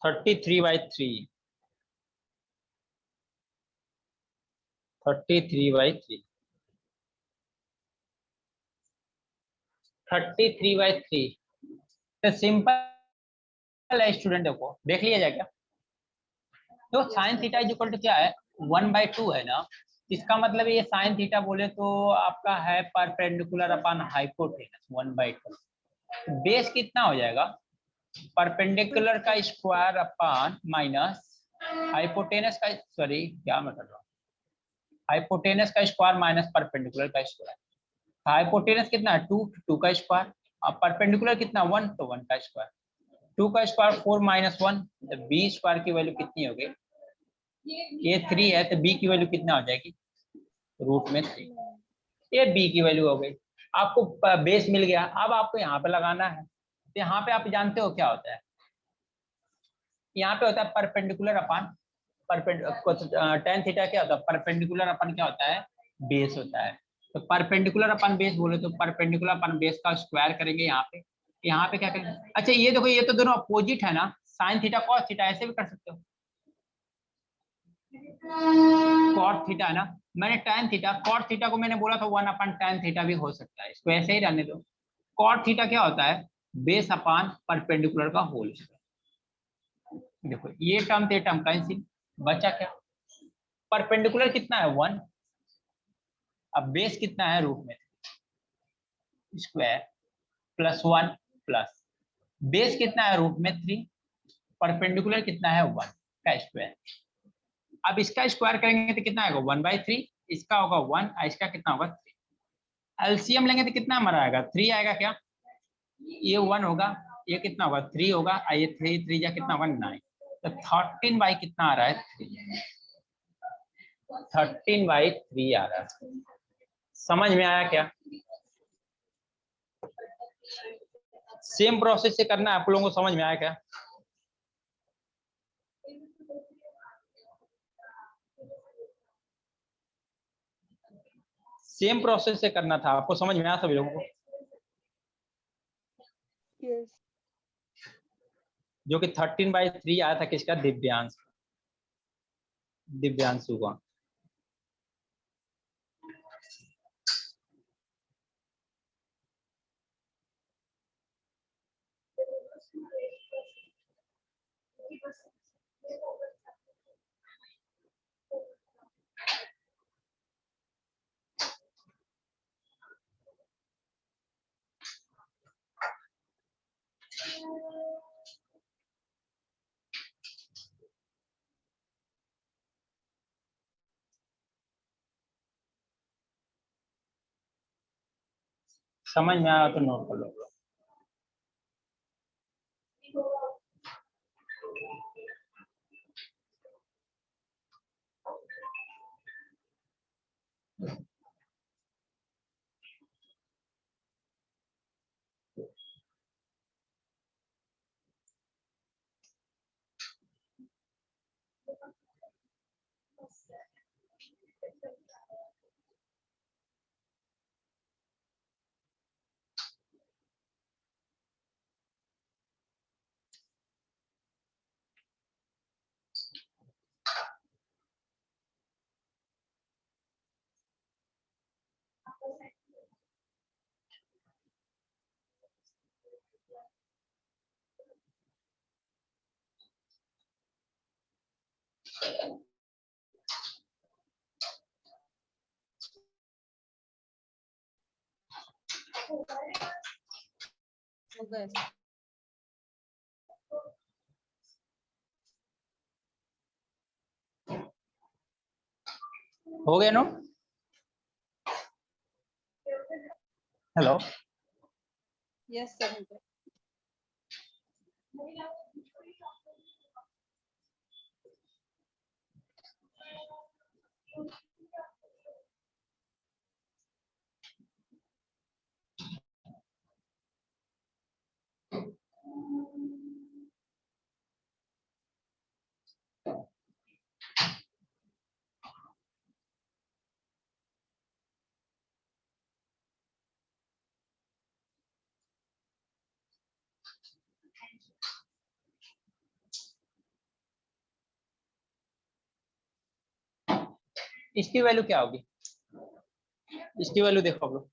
थर्टी थ्री बाई थ्री 33/3 33/3 तो सिंपल है स्टूडेंट, देखो देख लिया जाए क्या, तो sine theta is equal to क्या है 1/2 है ना, इसका मतलब ये साइन थीटा बोले तो आपका है परपेंडिकुलर अपॉन हाइपोटेनस 1/2, बेस कितना हो जाएगा परपेंडिकुलर का स्क्वायर अपॉन माइनस हाइपोटेनस का, सॉरी क्या मैं कर रहा हूँ, हाइपोटेनस का स्क्वायर माइनस परपेंडिकुलर का स्क्वायर, हाइपोटेनस कितना है 2, 2 का स्क्वायर, अब परपेंडिकुलर कितना 1, तो 1 का स्क्वायर, 2 का स्क्वायर 4 माइनस 1, तो बी स्क्वायर की वैल्यू कितनी हो गई, ये 3 है तो बी की वैल्यू कितना हो जाएगी रूट में 3, ये बी की वैल्यू हो गई, आपको बेस मिल गया। अब आपको यहाँ पे लगाना है, तो यहाँ पे आप जानते हो क्या होता है, यहाँ पे होता है परपेंडिकुलर अपॉन tan थीटा क्या होता है परपेंडिकुलर अपन क्या होता है बेस होता है, तो परपेंडिकुलर अपन बेस बोले तो परपेंडिकुलर अपन बेस का स्क्वायर करेंगे यहाँ पे क्या करेंगे, अच्छा ये देखो ये तो दोनों अपोजिट है ना, साइन थीटा कॉस थीटा ऐसे भी कर सकते हो, कॉट थीटा है ना, मैंने tan थीटा, कॉट थीटा को मैंने बोला था 1/tan थीटा भी हो सकता है, इसको ऐसे ही रहने दो। कॉट थीटा क्या होता है, बेस अपान परपेंडिकुलर का होल स्क्वायर। देखो ये टर्म ते टर्म कैंसिल, बचा क्या, परपेंडिकुलर कितना है 1, अब बेस कितना है रूट में स्क्वायर प्लस 1 प्लस बेस कितना है रूट में 3, परपेंडिकुलर कितना है 1 का स्क्वायर। अब इसका स्क्वायर करेंगे तो कितना आएगा 1/3, इसका होगा 1 और इसका कितना होगा 3। एलसीएम लेंगे तो कितना हमारा आएगा 3 आएगा क्या, ये 1 होगा, ये कितना होगा 3 होगा और ये 3 3 जा कितना होगा 9, तो 13 बाई कितना आ रहा है 3, 13/3 आ रहा है। समझ में आया क्या, सेम प्रोसेस से करना है आप लोगों को, समझ में आया क्या। सेम प्रोसेस से करना था आपको, समझ में आया सभी लोगों को। Yes. जो कि 13/3 आया था किसका, दिव्यांशु का। समझ में आया तो नोट कर लो। हो गया नो, हेलो। Yes, sir. इसकी वैल्यू क्या होगी, इसकी वैल्यू देखो आप लोग,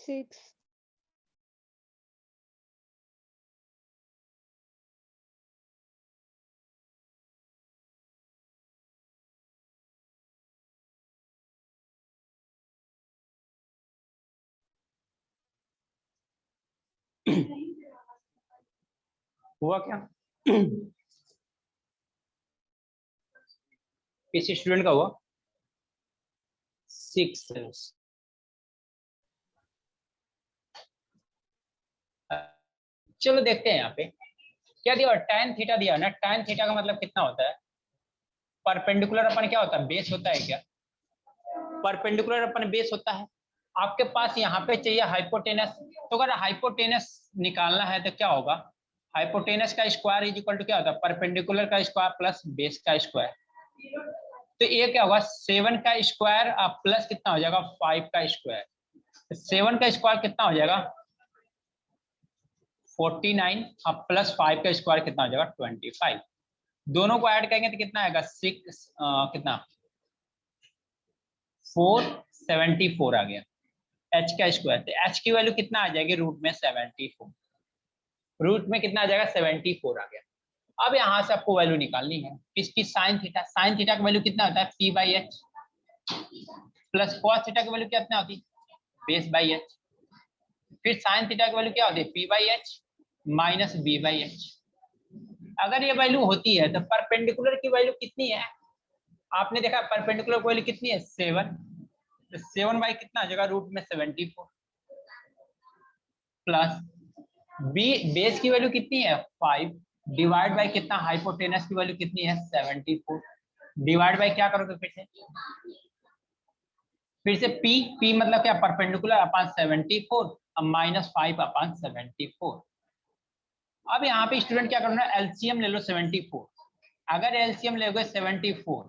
6. हुआ क्या? किसी स्टूडेंट का हुआ 6। चलो देखते हैं यहाँ पे क्या दिया, tan थीटा दिया ना। tan थीटा का मतलब कितना होता है? परपेंडिकुलर अपन क्या होता है, बेस होता है क्या? परपेंडिकुलर अपन बेस होता है। आपके पास यहाँ पे चाहिए हाइपोटेनस, तो अगर हाइपोटेनस निकालना है तो क्या होगा, हाइपोटेनस का स्क्वायर इज इक्वल टू क्या होता है, परपेंडिकुलर का स्क्वायर प्लस बेस का स्क्वायर। तो ये क्या होगा, 7 का स्क्वायर प्लस कितना हो जाएगा, 5 का स्क्वायर। 7 का स्क्वायर कितना हो जाएगा 49 अब प्लस 5 का स्क्वायर कितना हो जाएगा 25। दोनों को ऐड करेंगे तो कितना आएगा 6 कितना 474 आ गया h का स्क्वायर। तो h की वैल्यू कितना आ जाएगी रूट में 74, रूट में कितना आ जाएगा 74 आ गया। अब यहाँ से आपको वैल्यू निकालनी है इसकी साइन थीटा। साइन थीटा की वैल्यू कितना होता है p/h प्लस कॉस थीटा की वैल्यू कितना होती है बेस बाई h। फिर साइन थीटा की वैल्यू क्या होती है p/h माइनस b/h। अगर ये वैल्यू होती है तो परपेंडिकुलर की वैल्यू कितनी है, आपने देखा परपेंडिकुलर की वैल्यू कितनी है 7। तो 7 बाई कितना आ जाएगा रूट में 74 प्लस बी बेस की वैल्यू कितनी है 5 डिवाइड बाई कितना हाइपोटेनस की वैल्यू कितनी है 74 डिवाइड बाई क्या करोगे फिर से p मतलब क्या परपेंडिकुलर अपॉन 74 अब माइनस 5 अपॉन 74। अब यहाँ पे स्टूडेंट क्या करना है एलसीएम ले लो 74। अगर एलसीएम लोगे 74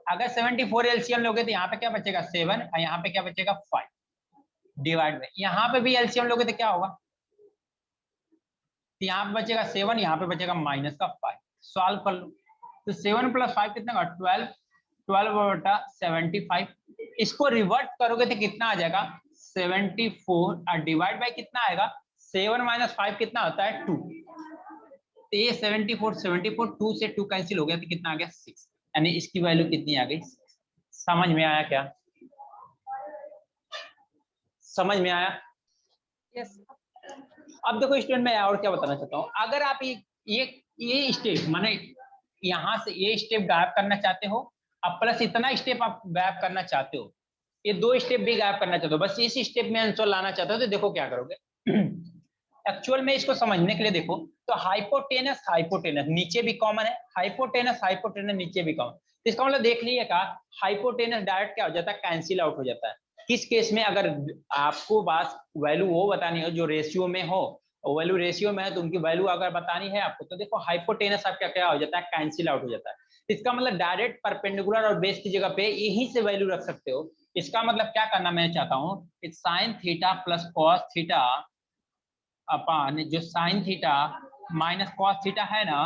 अगर 74 एलसीएम लोगे तो यहाँ पे क्या बचेगा 7 और यहाँ पे क्या बचेगा 5 डिवाइड में यहाँ पे भी एलसीएम लोगे तो क्या होगा, तो यहाँ पे बचेगा 7 यहाँ पे बचेगा माइनस का 5। सॉल्व कर लो तो 7 प्लस 5 कितना का 12 12 बटा 75। इसको रिवर्ट करोगे तो कितना आ जाएगा 74 और डिवाइड बाय कितना आएगा 7 माइनस 5 कितना होता है 2। तो ये 74 2 से 2 कैंसिल हो गया तो कितना आ गया 6, यानी इसकी वैल्यू कितनी आ गई। समझ में आया क्या, समझ में आया? Yes. अब देखो स्टूडेंट मैं और क्या बताना चाहता हूँ, अगर आप ये स्टेप माने यहाँ से ये स्टेप गायब करना चाहते हो अब प्लस इतना स्टेप आप गायब करना चाहते हो, ये 2 स्टेप भी गायब करना चाहते हो, बस इस स्टेप में आंसर लाना चाहते हो तो देखो क्या करोगे। एक्चुअल में इसको समझने के लिए देखो तो हाइपोटेनस हाइपोटेनस नीचे भी कॉमन है, हाइपोटेनस हाइपोटेनस नीचे भी कॉमन। इसका मतलब देख लीजिएगा हाइपोटेनस डायरेक्ट क्या हो जाता है कैंसिल आउट हो जाता है। किस केस में, अगर आपको बात वैल्यू वो बतानी हो जो रेशियो में हो, वैल्यू रेशियो में है तो उनकी वैल्यू अगर बतानी है आपको तो देखो हाइपोटेनस आपका क्या हो जाता है कैंसिल आउट हो जाता है। इसका मतलब डायरेक्ट परपेंडिकुलर और बेस की जगह पे यहीं से वैल्यू रख सकते हो। इसका मतलब क्या करना मैं चाहता हूँ sine theta plus cos theta upon जो sine theta minus cos theta है ना,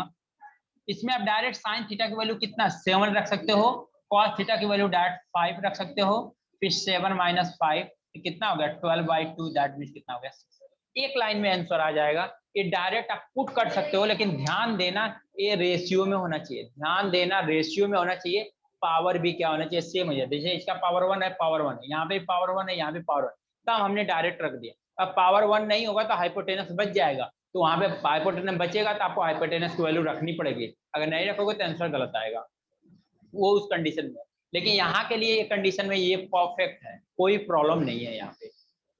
इसमें आप डायरेक्ट साइन थीटा की वैल्यू कितना 7 रख सकते हो, कॉस थीटा की वैल्यू डायरेक्ट 5 रख सकते हो, फिर 7 माइनस 5 कितना हो गया 12/2 दैट मींस कितना हो गया 6। एक लाइन में आंसर आ जाएगा। ये डायरेक्ट आप पुट कर सकते हो लेकिन ध्यान देना ये रेशियो में होना चाहिए, ध्यान देना रेशियो में होना चाहिए। पावर भी क्या होना चाहिए सेम हो जाए, जैसे इसका पावर 1 है पावर 1 है, यहाँ पे पावर 1 है यहाँ पे पावर 1, तब हमने डायरेक्ट रख दिया। अब पावर 1 नहीं होगा तो हाइपोटेनस बच जाएगा, तो वहां पे हाइपोटेनस बचेगा तो आपको हाइपोटेनस की वैल्यू रखनी पड़ेगी, अगर नहीं रखोगे तो आंसर गलत आएगा वो उस कंडीशन में। लेकिन यहाँ के लिए ये कंडीशन में ये परफेक्ट है, कोई प्रॉब्लम नहीं है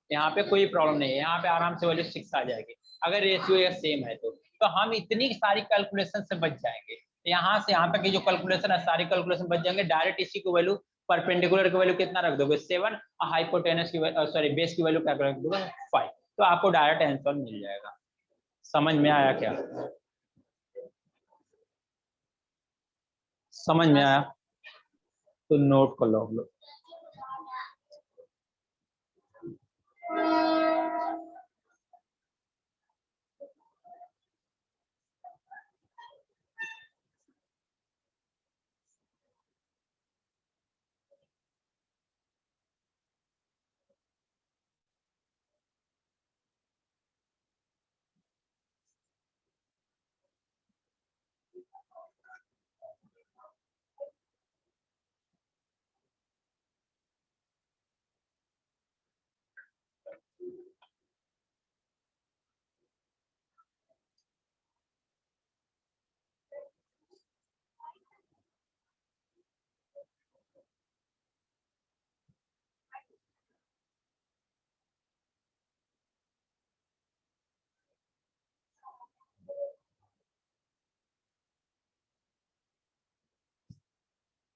यहाँ पे कोई प्रॉब्लम नहीं है, यहाँ पे आराम से वैल्यू 6 आ जाएगी अगर रेशियो या सेम है तो हम इतनी सारी कैलकुलेशन से बच जाएंगे। यहाँ से यहाँ तक की जो कैलकुलेशन है सारी कैलकुलेशन बच जाएंगे, डायरेक्ट इसी को वैल्यू परपेंडिकुलर की वैल्यू कितना रख दोगे 7 और हाइपोटेनस की सॉरी बेस की वैल्यू क्या रख दोगे 5, तो आपको डायरेक्ट आंसर मिल जाएगा। समझ में आया क्या, समझ में आया तो नोट कर लो लोग।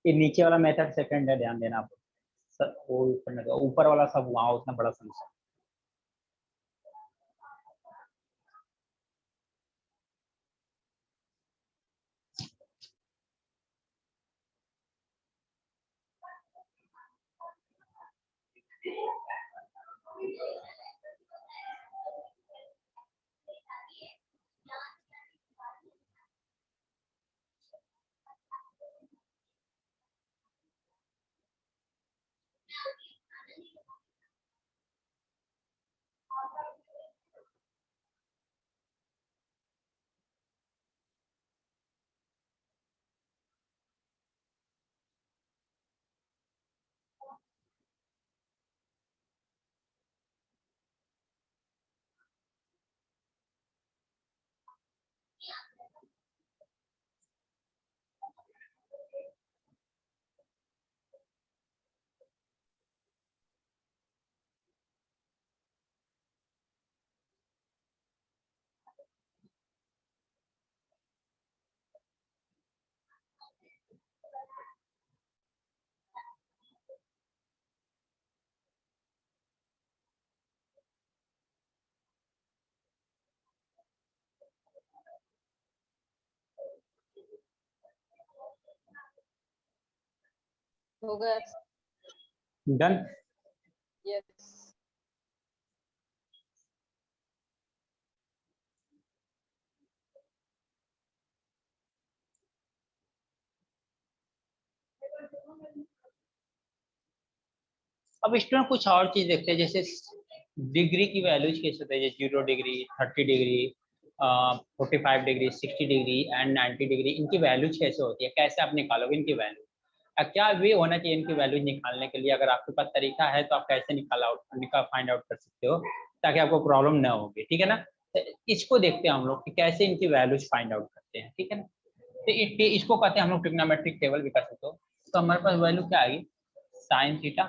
ये नीचे वाला मेथड सेकंड है, ध्यान देना आप। वो ऊपर वाला सब वहाँ उतना बड़ा समस्या। हो गया। डन। यस। अब स्टूडेंट कुछ और चीज देखते हैं, जैसे डिग्री की वैल्यूज कैसे होते हैं, 0 degree, 30 degree, 45 degree, 60 degree and 90 degree, इनकी वैल्यूज कैसे होती है, कैसे आप निकालोगे इनकी वैल्यू? क्या वे होना चाहिए इनकी वैल्यूज निकालने के लिए? अगर आपके पास तरीका है तो आप कैसे फाइंड आउट कर सकते हो ताकि आपको प्रॉब्लम ना होगी, ठीक है ना? तो इसको देखते हैं हम लोग कि कैसे इनकी वैल्यूज फाइंड आउट करते हैं, ठीक है ना? तो इसको कहते हैं हम लोग ट्रिग्नोमेट्रिक टेबल भी कर सकते हो। तो हमारे पास वैल्यू क्या आएगी? Sine theta,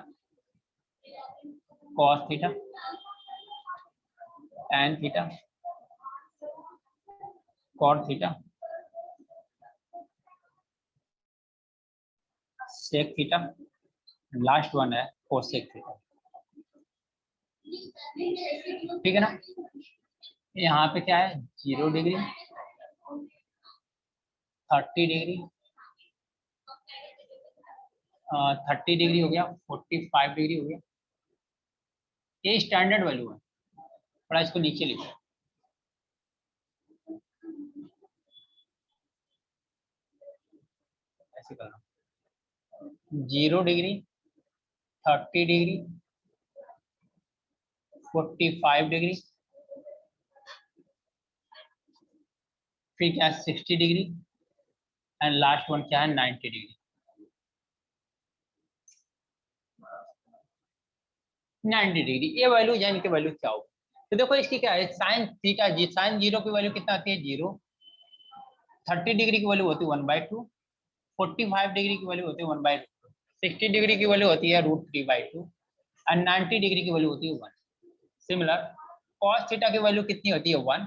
cos theta, tan theta, cot theta, sec theta, last one है cosec थीटा, ठीक है ना? यहाँ पे क्या है? 0 डिग्री, 30 डिग्री, 30 डिग्री हो गया, 45 डिग्री हो गया। ये स्टैंडर्ड वैल्यू है, थोड़ा इसको नीचे लिखो। ऐसे करना, 0 डिग्री, 30 डिग्री, 45 डिग्री, फिर क्या है 60 डिग्री एंड लास्ट वन क्या है 90 डिग्री। 90 डिग्री ये वैल्यू यानी कि वैल्यू क्या होगी? तो देखो इसकी क्या है, साइन थीटा जी, साइन 0 की वैल्यू कितना आती है? 0। 30 डिग्री की वैल्यू होती है 1/2, 45 डिग्री की वैल्यू होती है 1/2, 60 डिग्री की वैल्यू होती है √3/2 एंड 90 डिग्री की वैल्यू होती है 1। सिमिलर cos थीटा की वैल्यू कितनी होती है? 1।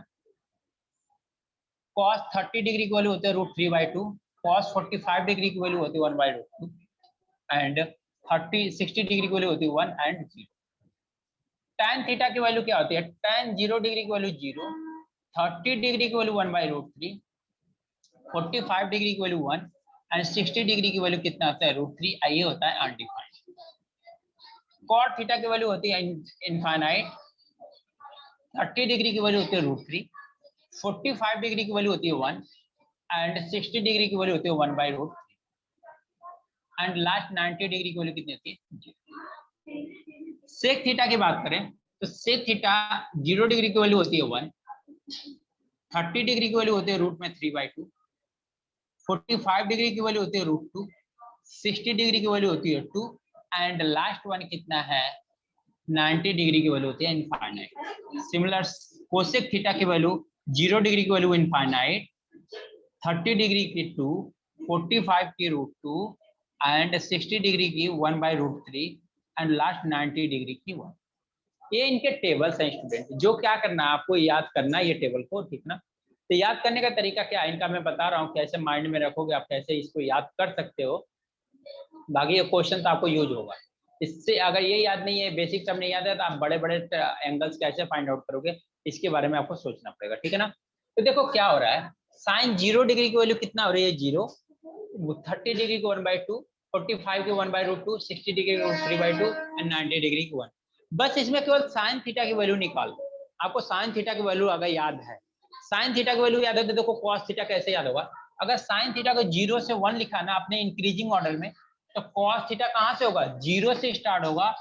cos 30 डिग्री की वैल्यू होती है √3/2, cos 45 डिग्री की वैल्यू होती है 1/2 एंड 60 डिग्री की वैल्यू होती है 1 एंड 0। tan थीटा की वैल्यू क्या होती है? tan 0 डिग्री की वैल्यू 0, 30 डिग्री की वैल्यू 1/√3, 45 डिग्री की वैल्यू 1 एंड 60 डिग्री की वैल्यू कितना आता है? √3। ये होता है अनडिफाइंड। cot थीटा की वैल्यू होती है इनफाइनाइट, 30 डिग्री की वैल्यू होती है √3, 45 डिग्री की वैल्यू होती है 1 एंड 60 डिग्री की वैल्यू होती है 1/√3 एंड लास्ट 90 डिग्री की वैल्यू कितनी होती है? सेक थीटा की बात करें तो सेक थीटा 0 डिग्री की वैल्यू होती है 1, 30 डिग्री की वैल्यू होती है √3/2, 45 डिग्री की वैल्यू होती है √2, 60 डिग्री की वैल्यू होती है 2 एंड लास्ट वन कितना है 90 डिग्री की वैल्यू होती है इनफाइनाइट। सिमिलर कोसेक थीटा की वैल्यू 0 डिग्री की वैल्यू इनफाइनाइट, 30 डिग्री की 2, 45 की √2 एंड 60 डिग्री की 1/√3 एंड लास्ट 90 डिग्री की 1। ये इनके टेबल्स हैं स्टूडेंट। जो क्या करना है आपको याद करना है ये टेबल को, ठीक ना। तो याद करने का तरीका क्या है इनका मैं बता रहा हूँ, कैसे माइंड में रखोगे आप, कैसे इसको याद कर सकते हो। बाकी ये क्वेश्चन तो आपको यूज होगा इससे। अगर ये याद नहीं है, बेसिक सब नहीं याद है, तो आप बड़े बड़े एंगल्स कैसे फाइंड आउट करोगे इसके बारे में आपको सोचना पड़ेगा, ठीक है ना। तो देखो क्या हो रहा है, साइन 0 डिग्री की वैल्यू कितना हो रही है 0, 30 डिग्री की 1/2, 45 की 1/√2, 60 डिग्री की 3/2 एंड 90 डिग्री की 1। बस इसमें केवल साइन थीटा की वैल्यू निकाल दो। आपको साइन थीटा की वैल्यू अगर याद है, साइन थीटा की वैल्यू याद है तो देखो कॉस थीटा कैसे याद होगा। अगर साइन थीटा को 0 से 1 लिखा ना आपने इंक्रीजिंग ऑर्डर में, तो कॉस थीटा कहां से होगा 0 से स्टार्ट होगा,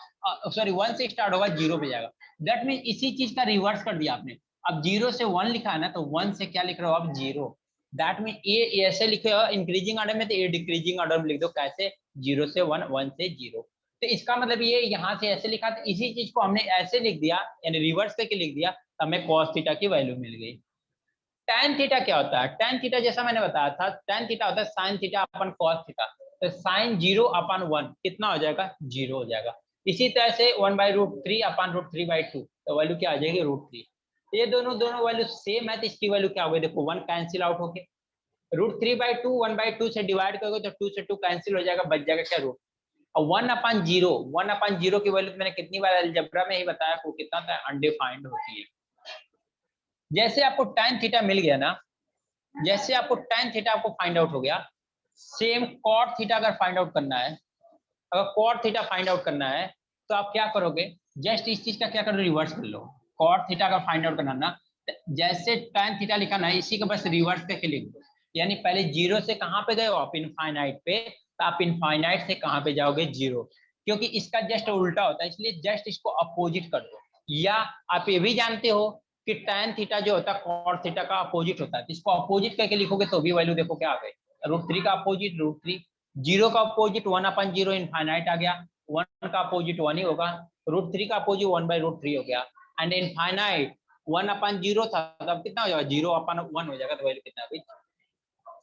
सॉरी 1 से स्टार्ट होगा 0 पे जाएगा। दैट मीन इसी चीज का रिवर्स कर दिया आपने। अब 0 से 1 लिखा है ना, तो 1 से क्या लिख रहे हो आप 0। दैट मीन ये ऐसे लिखे हो इंक्रीजिंग ऑर्डर में, तो ये डिक्रीजिंग ऑर्डर में लिख दो। कैसे 0 से 1, 1 से 0। तो इसका मतलब ये यहाँ से ऐसे लिखा, तो इसी चीज को हमने ऐसे लिख दिया यानी रिवर्स करके लिख दिया, तो हमें कॉस थीटा की वैल्यू मिल गई। tan थीटा क्या होता है, tan थीटा जैसा मैंने बताया था, tan थीटा होता है sin theta upon cos theta. तो sin 0/1 कितना हो जाएगा 0 हो जाएगा। इसी तरह से 1/√3/√3/2, तो वैल्यू क्या आ जाएगी √3। ये दोनों वैल्यू सेम है, तो इसकी वैल्यू क्या हो गई देखो 1 कैंसिल आउट हो गए। √3/2 1/2 से डिवाइड करोगे तो 2 से 2 कैंसिल हो जाएगा, बच जाएगा क्या रूट। और 1/0 की वैल्यू मैंने कितनी बार अलजेब्रा में ही बताया वो कितना था अनडिफाइंड होती है। जैसे आपको tan थीटा मिल गया ना, जैसे आपको tan थीटा आपको फाइंड आउट हो गया, सेम cot थीटा अगर फाइंड आउट करना है, अगर cot थीटा फाइंड आउट करना है तो आप क्या करोगे, जस्ट इस चीज का क्या करो रिवर्स कर लो। cot थीटा अगर फाइंड आउट करना ना, जैसे tan थीटा लिखा ना इसी का बस रिवर्स करके लिख दो। यानी पहले 0 से कहां पे गए हो आप इनफाइनाइट पे, तो आप इनफाइनाइट से कहां पे जाओगे 0, क्योंकि इसका जस्ट उल्टा होता है, इसलिए जस्ट इसको अपोजिट कर दो। या आप ये भी जानते हो कि tan थीटा जो होता है cot थीटा का अपोजिट होता है, तो इसको अपोजिट करके लिखोगे तो भी वैल्यू देखो क्या आ गई, √3 का अपोजिट √3, 0 का अपोजिट 1/0 इनफाइनाइट आ गया, 1 का अपोजिट 1 ही होगा, √3 का अपोजिट 1/√3 हो गया, एंड इनफाइनाइट 1/0 था, तब कितना हो जाएगा 0/1 हो जाएगा, तो वैल्यू कितना हुई।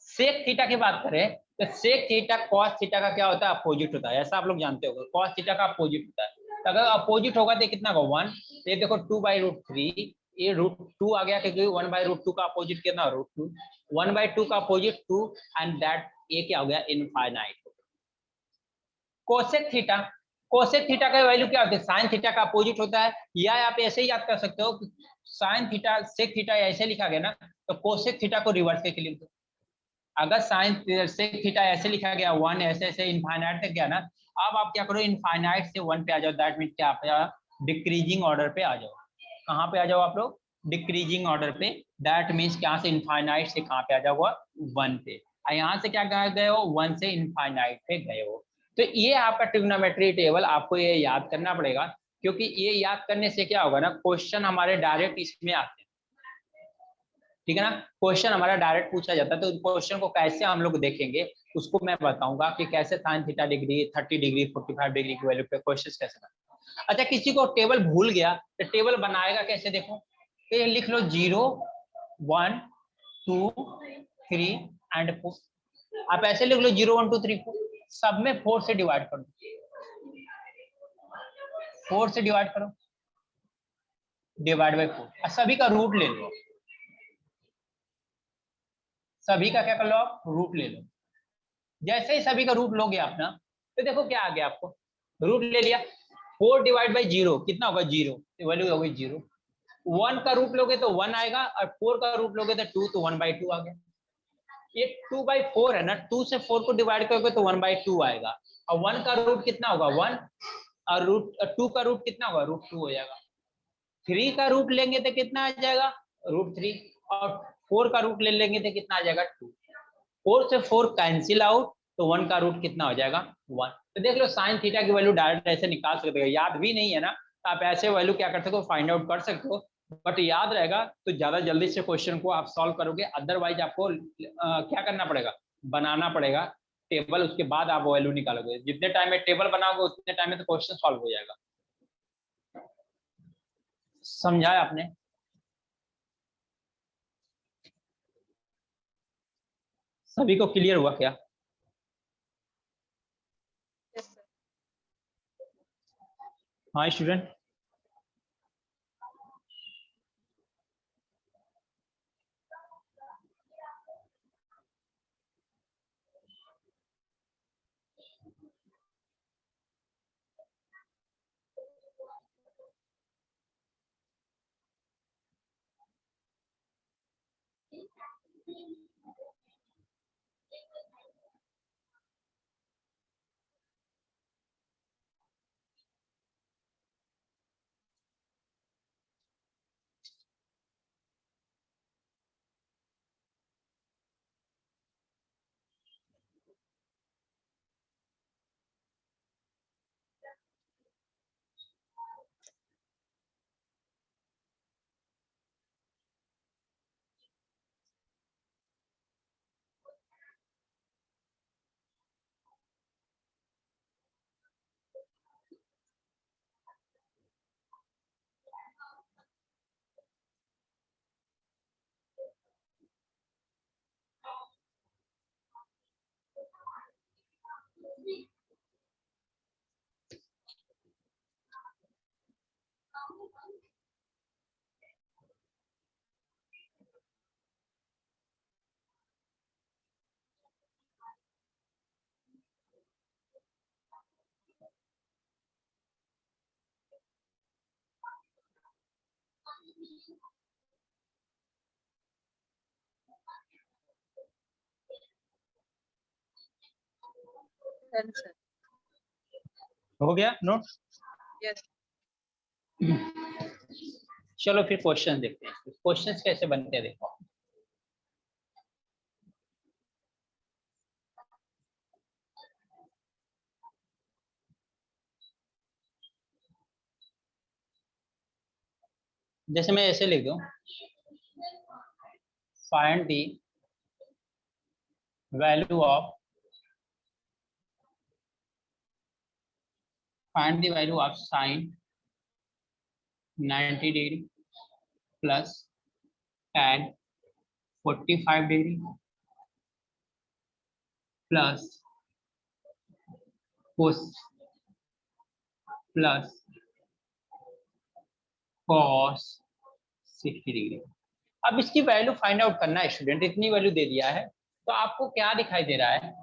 सेक थीटा की बात करें तो सेक थीटा कॉस थीटा का क्या होता है अपोजिट होता है, ऐसा आप लोग जानते होंगे, कॉस थीटा का अपोजिट होता है। तो अगर अपोजिट होगा तो कितना होगा 1, ये देखो 2/√3, ये √2 आ गया क्योंकि 1/√2 का अपोजिट कितना √2, 1/2 का अपोजिट 2 एंड दैट ये क्या हो गया infinite. Cosec theta, cosec theta का वैल्यू क्या होता है साइन थीटा का अपोजिट होता है, या आप ऐसे ही याद कर सकते हो साइन थीटा सेक थीटा ऐसे लिखा गया ना, तो कोसेक थीटा को रिवर्स करके लिख दो। अगर साइन सेक थीटा ऐसे लिखा गया 1 ऐसे इनफाइनाइट तक गया ना, अब आप क्या करो इनफाइनाइट से 1 पे आ जाओ, दैट मीन क्या आप डिक्रीजिंग ऑर्डर पे आ जाओ। कहाँ पे आ जाओ आप लोग डिक्रीजिंग ऑर्डर पे, दैट मीन्स यहाँ से इनफाइनाइट से कहाँ पे आ जाओ 1 पे, यहाँ से क्या गए हो 1 से इनफाइनाइट पे गए हो। तो ये आपका ट्रिग्नोमेट्री टेबल आपको ये याद करना पड़ेगा, क्योंकि ये याद करने से क्या होगा ना क्वेश्चन हमारे डायरेक्ट इसमें आते हैं, ठीक है ना। क्वेश्चन हमारा डायरेक्ट पूछा जाता है, तो क्वेश्चन को कैसे हम लोग देखेंगे उसको मैं बताऊंगा कि कैसे sine theta degree 30 degree 45 degree की वैल्यू पे क्वेश्चन कैसे बनाए। अच्छा किसी को टेबल भूल गया तो टेबल बनाएगा कैसे देखो, तो ये लिख लो 0 1 2 3 एंड 4, आप ऐसे लिख लो 0 1 2 3 4, सब में 4 से डिवाइड कर दो, 4 से डिवाइड करो, डिवाइड बाई 4, सभी का रूट ले लो, सभी का क्या कर लो आप रूट ले लो। जैसे ही सभी का रूट लोगे आप ना, तो देखो क्या आ गया, आपको रूट ले लिया, 4 डिवाइड बाई 0 कितना होगा 0, तो वैल्यू होगी 0। 1 का रूट लोगे तो 1 आएगा, और 4 का रूट लोगे तो 2, तो 1/2 आ गया। ये 2/4 है ना, 2 से 4 को डिवाइड करोगे तो 1/2 आएगा, और 1 का रूट कितना होगा 1, और 2 का रूट कितना होगा √2 हो जाएगा। 3 का रूट लेंगे तो कितना आ जाएगा √3, और 4 का रूट ले लेंगे तो कितना आ जाएगा 2, 4 से 4 कैंसिल आउट, तो 1 का रूट कितना हो जाएगा 1। तो देख लो साइन थीटा की वैल्यू डायरेक्ट ऐसे निकाल सकते हो, याद भी नहीं है ना तो आप ऐसे वैल्यू क्या कर सकते हो फाइंड आउट कर सकते हो, बट याद रहेगा तो ज्यादा जल्दी से क्वेश्चन को आप सॉल्व करोगे, अदरवाइज आपको क्या करना पड़ेगा बनाना पड़ेगा टेबल, उसके बाद आप वैल्यू निकालोगे। जितने टाइम में टेबल बनाओगे उतने टाइम में तो क्वेश्चन सॉल्व हो जाएगा। समझाया आपने? सभी को क्लियर हुआ क्या? Yes, sir. हाँ स्टूडेंट, Done, sir. हो गया नोट? Yes. चलो फिर क्वेश्चन देखते हैं। क्वेश्चंस कैसे बनते हैं देखो। जैसे मैं ऐसे लिख दूं, find the value of sine 90 degree plus tan 45 degree plus cos plus cos 60 degree. अब इसकी वैल्यू फाइंड आउट करना है स्टूडेंट। इतनी वैल्यू दे दिया है तो आपको क्या दिखाई दे रहा है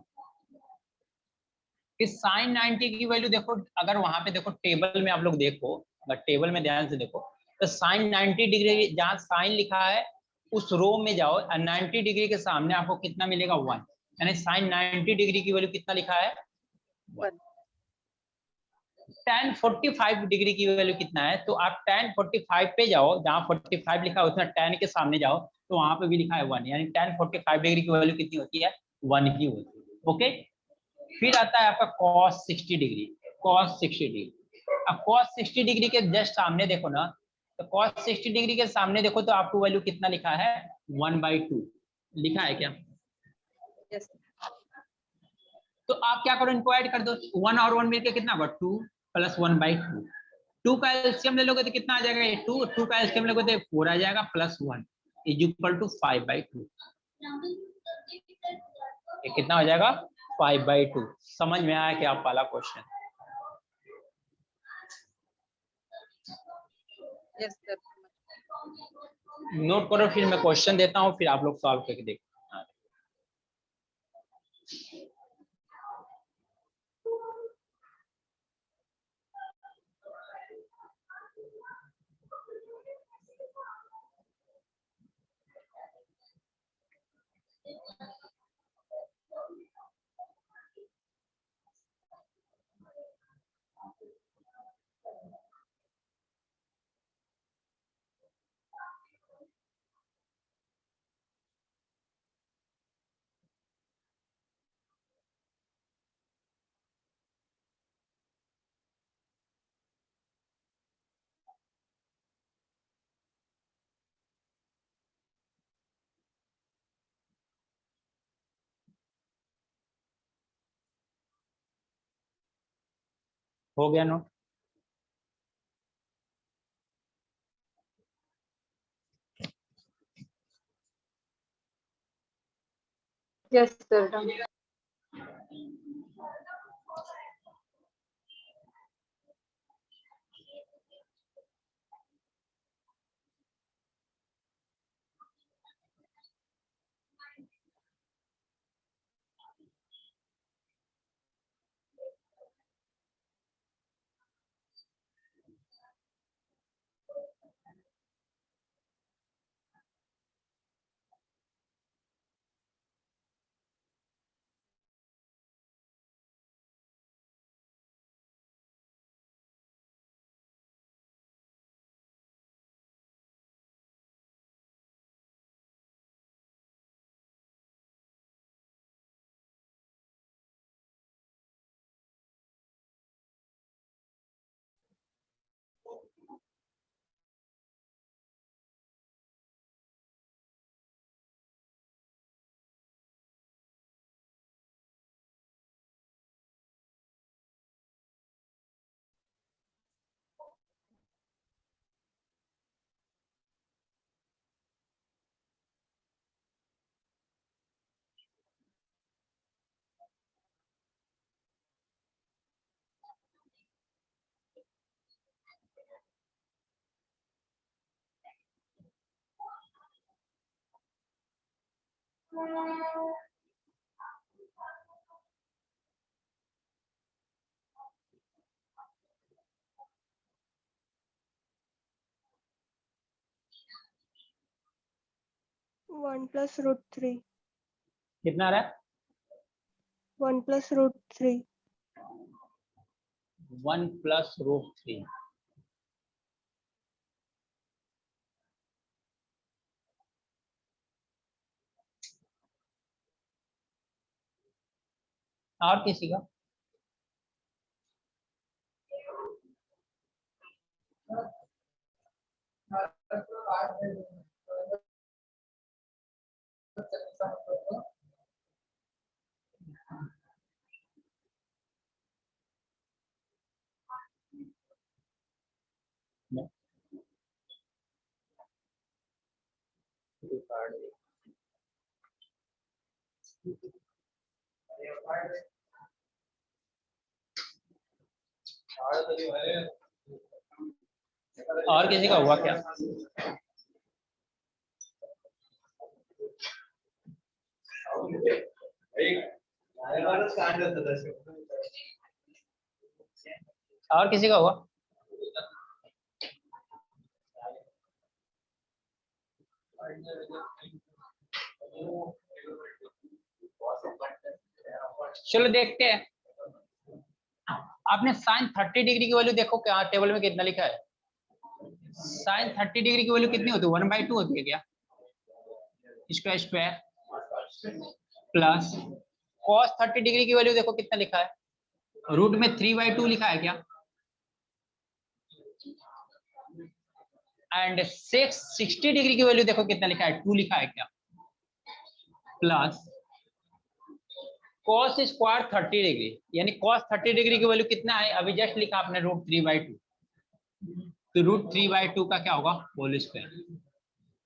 कि साइन 90 की वैल्यू देखो, अगर वहां पे देखो टेबल में आप लोग देखो, अगर टेबल में ध्यान से देखो तो साइन 90 डिग्री जहां साइन लिखा है उस रो में जाओ, 90 डिग्री के सामने आपको कितना मिलेगा 1, यानी साइन 90 डिग्री की वैल्यू कितना लिखा है 1। tan 45 डिग्री की वैल्यू कितना है, तो आप tan 45 पे जाओ, जहां 45 लिखा है उसमें tan के सामने जाओ तो वहां पे भी लिखा है 1, यानी tan 45 डिग्री की वैल्यू कितनी होती है 1 की होती है। ओके, फिर आता है आपका cos 60 डिग्री। cos 60 डिग्री, अब cos 60 डिग्री के जस्ट सामने देखो ना, तो cos 60 डिग्री के सामने देखो तो आपको वैल्यू कितना लिखा है 1/2 लिखा है क्या? Yes. तो आप क्या करो, इनको ऐड कर दो, 1 और 1 मिलकर कितना होगा 2 प्लस 1/2। 2 का एलसीएम ले लोगे तो कितना आ जाएगा ये 2, 2 का एलसीएम लोगे तो 4 आ जाएगा प्लस 1 इज इक्वल टू 5/2। ये कितना हो जाएगा 5/2। समझ में आया क्या आप वाला क्वेश्चन? Yes, sir. नोट करो, फिर मैं क्वेश्चन देता हूँ, फिर आप लोग सॉल्व करके देखो। हो गया note? Yes sir, done. One plus root three. कितना आ रहा है? 1 plus root 3। 1 plus root 3। और किसी का? और किसी का हुआ क्या? और किसी का हुआ? चलो देखते हैं। आपने साइन 30 डिग्री की वैल्यू देखो क्या टेबल में कितना लिखा है? साइन 30 डिग्री की वैल्यू कितनी होती है? 1/2 होती है क्या? इसका स्क्वायर प्लस cos 30 डिग्री की वैल्यू देखो कितना लिखा है? रूट में 3/2 लिखा है क्या? एंड 60 डिग्री की वैल्यू देखो कितना लिखा है? 2 लिखा है क्या? प्लस cos स्क्वायर 30 डिग्री, यानी cos 30 डिग्री की वैल्यू कितना है? अभी जस्ट लिखा आपने रूट 3/2, तो रूट 3/2 का क्या होगा? Whole square.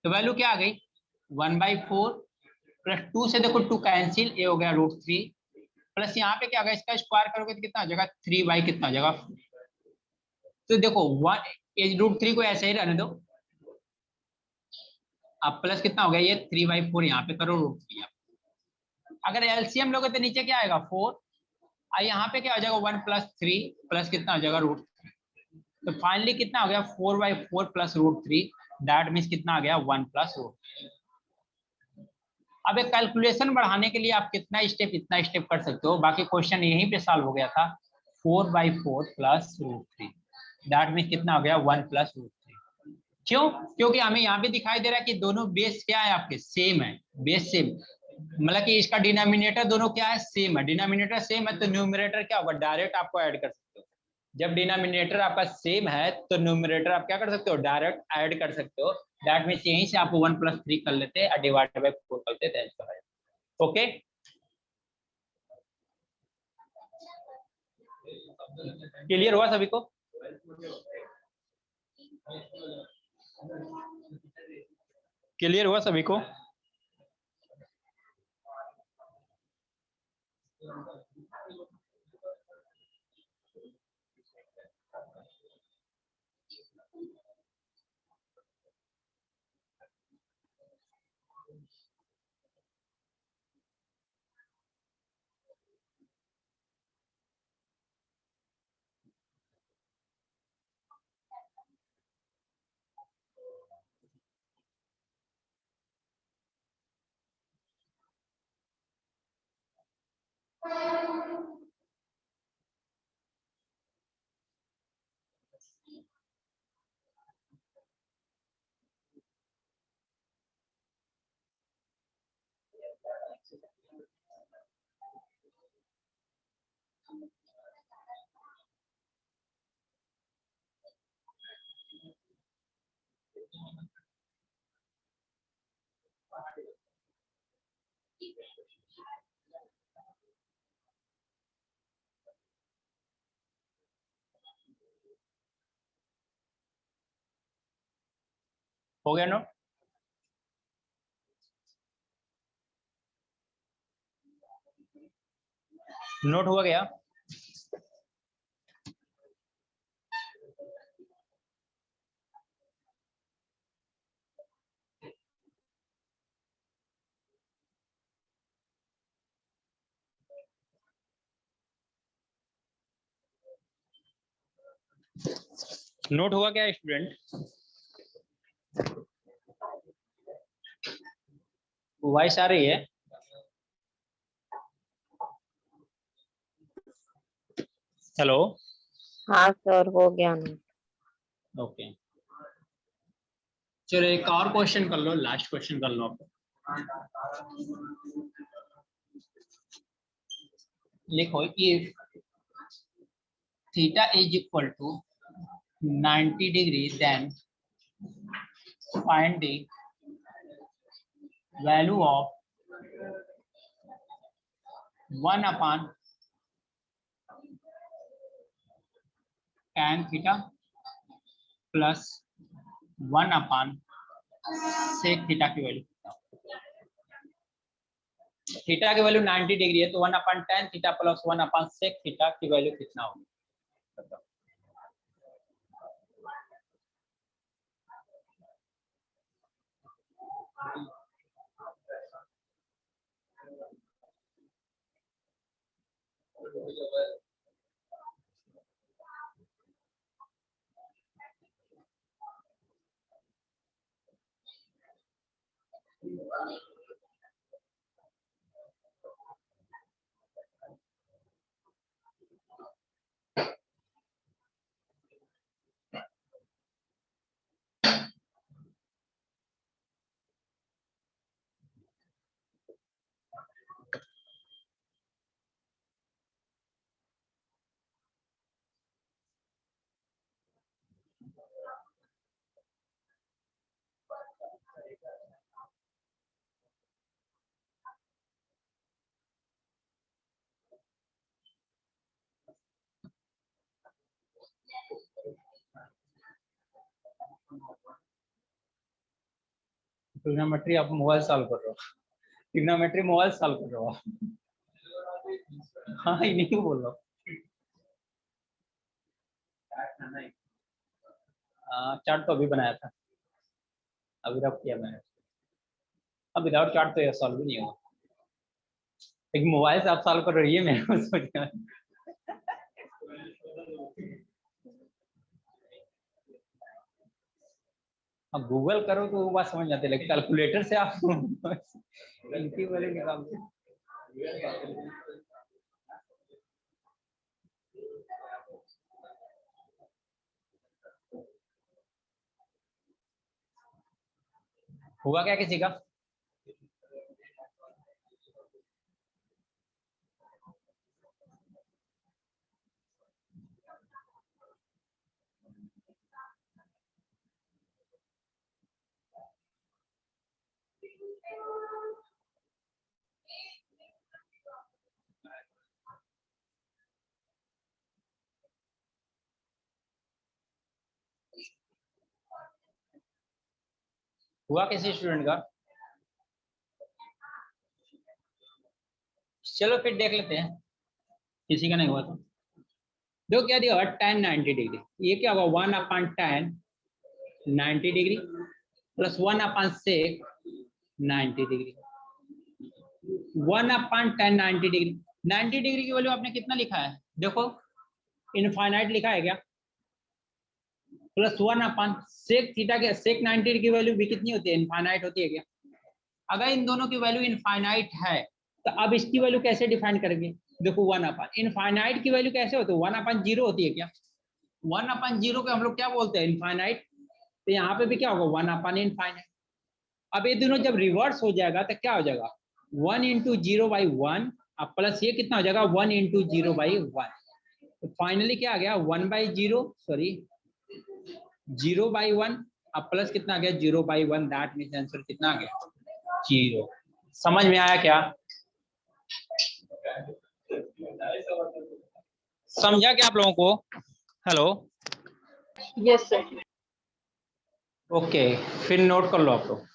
तो वैल्यू क्या आ गई? 1/4 प्लस 2 से देखो 2 कैंसिल, ये हो गया रूट 3 प्लस यहाँ पे क्या होगा? इसका स्क्वायर करोगे तो कितना हो जाएगा? 3 कितना हो जाएगा? तो देखो रूट 3 को ऐसे ही रहने दो। अब प्लस कितना हो गया? ये 3/4 यहाँ पे करो रूट 3। अगर एलसीएम लोगे तो नीचे क्या आएगा? 4। और यहाँ पे क्या हो जाएगा? 1 + 3 प्लस कितना हो जाएगा? रूट 3। तो फाइनली कितना हो गया? 4/4 प्लस रूट 3, दैट मीन्स कितना आ गया? 1 + रूट 3। अब एक कैलकुलेशन बढ़ाने के लिए आप कितना स्टेप इतना स्टेप कर सकते हो, बाकी क्वेश्चन यहीं पे सॉल्व हो गया था। 4/4 प्लस रूट 3, दैट मीन्स कितना हो गया? 1 + रूट 3। क्यों? क्योंकि हमें यहाँ पे दिखाई दे रहा है कि दोनों बेस क्या है आपके? सेम है। बेस सेम मतलब कि इसका डिनोमिनेटर दोनों क्या है? सेम है। डिनोमिनेटर सेम है तो न्यूमरेटर क्या होगा? डायरेक्ट आपको ऐड कर सकते हो। जब डिनोमिनेटर आपका सेम है तो न्यूमरेटर आप क्या कर सकते हो? डायरेक्ट ऐड कर सकते हो। दैट मीन्स यहीं से आपको 1 + 3 कर लेते हैं और डिवाइड बाय 4 कर देते हैं। ओके, क्लियर हुआ सभी को? क्लियर हुआ सभी को? हो गया नोट? नोट हुआ गया? नोट हुआ क्या स्टूडेंट? वॉइस आ रही है? हेलो। हाँ सर, हो गया ना। ओके, चलो एक और क्वेश्चन कर लो, लास्ट क्वेश्चन कर लो आप। लिखो if theta is equal to 90 degree then find the value of 1 upon tan theta plus 1 upon sec theta की वैल्यू। थीटा की वैल्यू 90 डिग्री है तो 1 upon tan theta plus 1 upon sec theta की value कितना होगी? ट्रिग्नोमेट्री आप mobile solve कर रहे हो? ट्रिग्नोमेट्री मोबाइल सॉल्व कर रहे हो? हाँ, ही नहीं बोल रहा हूँ। चार्ट तो अभी बनाया था, अभी रख किया मैंने। अब विदाउट चार्ट तो ये सॉल्व भी नहीं होगा, लेकिन मोबाइल से आप सॉल्व कर रही है, मैंने को सोचा। अब गूगल करो तो वो बात समझ जाते है, लेकिन कैलकुलेटर से आप इनकी वाले निकालते। हुआ क्या किसी का? हुआ किसी स्टूडेंट का? चलो फिर देख लेते हैं, किसी का नहीं हुआ तो। देखो क्या दिया, tan 90 डिग्री, ये क्या होगा 1/tan 90 degree plus 1/sec 90 degree. 1/tan 90 degree, 90 degree की वैल्यू आपने कितना लिखा है? देखो इनफाइनाइट लिखा है क्या? प्लस 1/sec थीटा के sec 90 डिग्री की वैल्यू भी कितनी होती है? इनफाइनाइट होती है क्या? अगर इन दोनों की वैल्यू इनफाइनाइट है तो अब इसकी वैल्यू कैसे डिफाइन करेंगे? देखो 1/, इनफाइनाइट की वैल्यू कैसे होती है? 1/0 होती है क्या? 1/0 को हम लोग क्या बोलते हैं? इनफाइनाइट। तो यहाँ पे भी क्या होगा 1/इनफाइनाइट। अब ये दोनों जब रिवर्स हो जाएगा तो क्या हो जाएगा 1 × 0/1 अब प्लस ये कितना हो जाएगा 1 × 0/1। तो फाइनली क्या आ गया 1/0 सॉरी 0/1 अब प्लस कितना आ गया 0/1। दैट मीन्स आंसर कितना आ गया 0। समझ में आया क्या? समझा क्या आप लोगों को? Hello yes sir. ओके, फिर नोट कर लो आप लोग।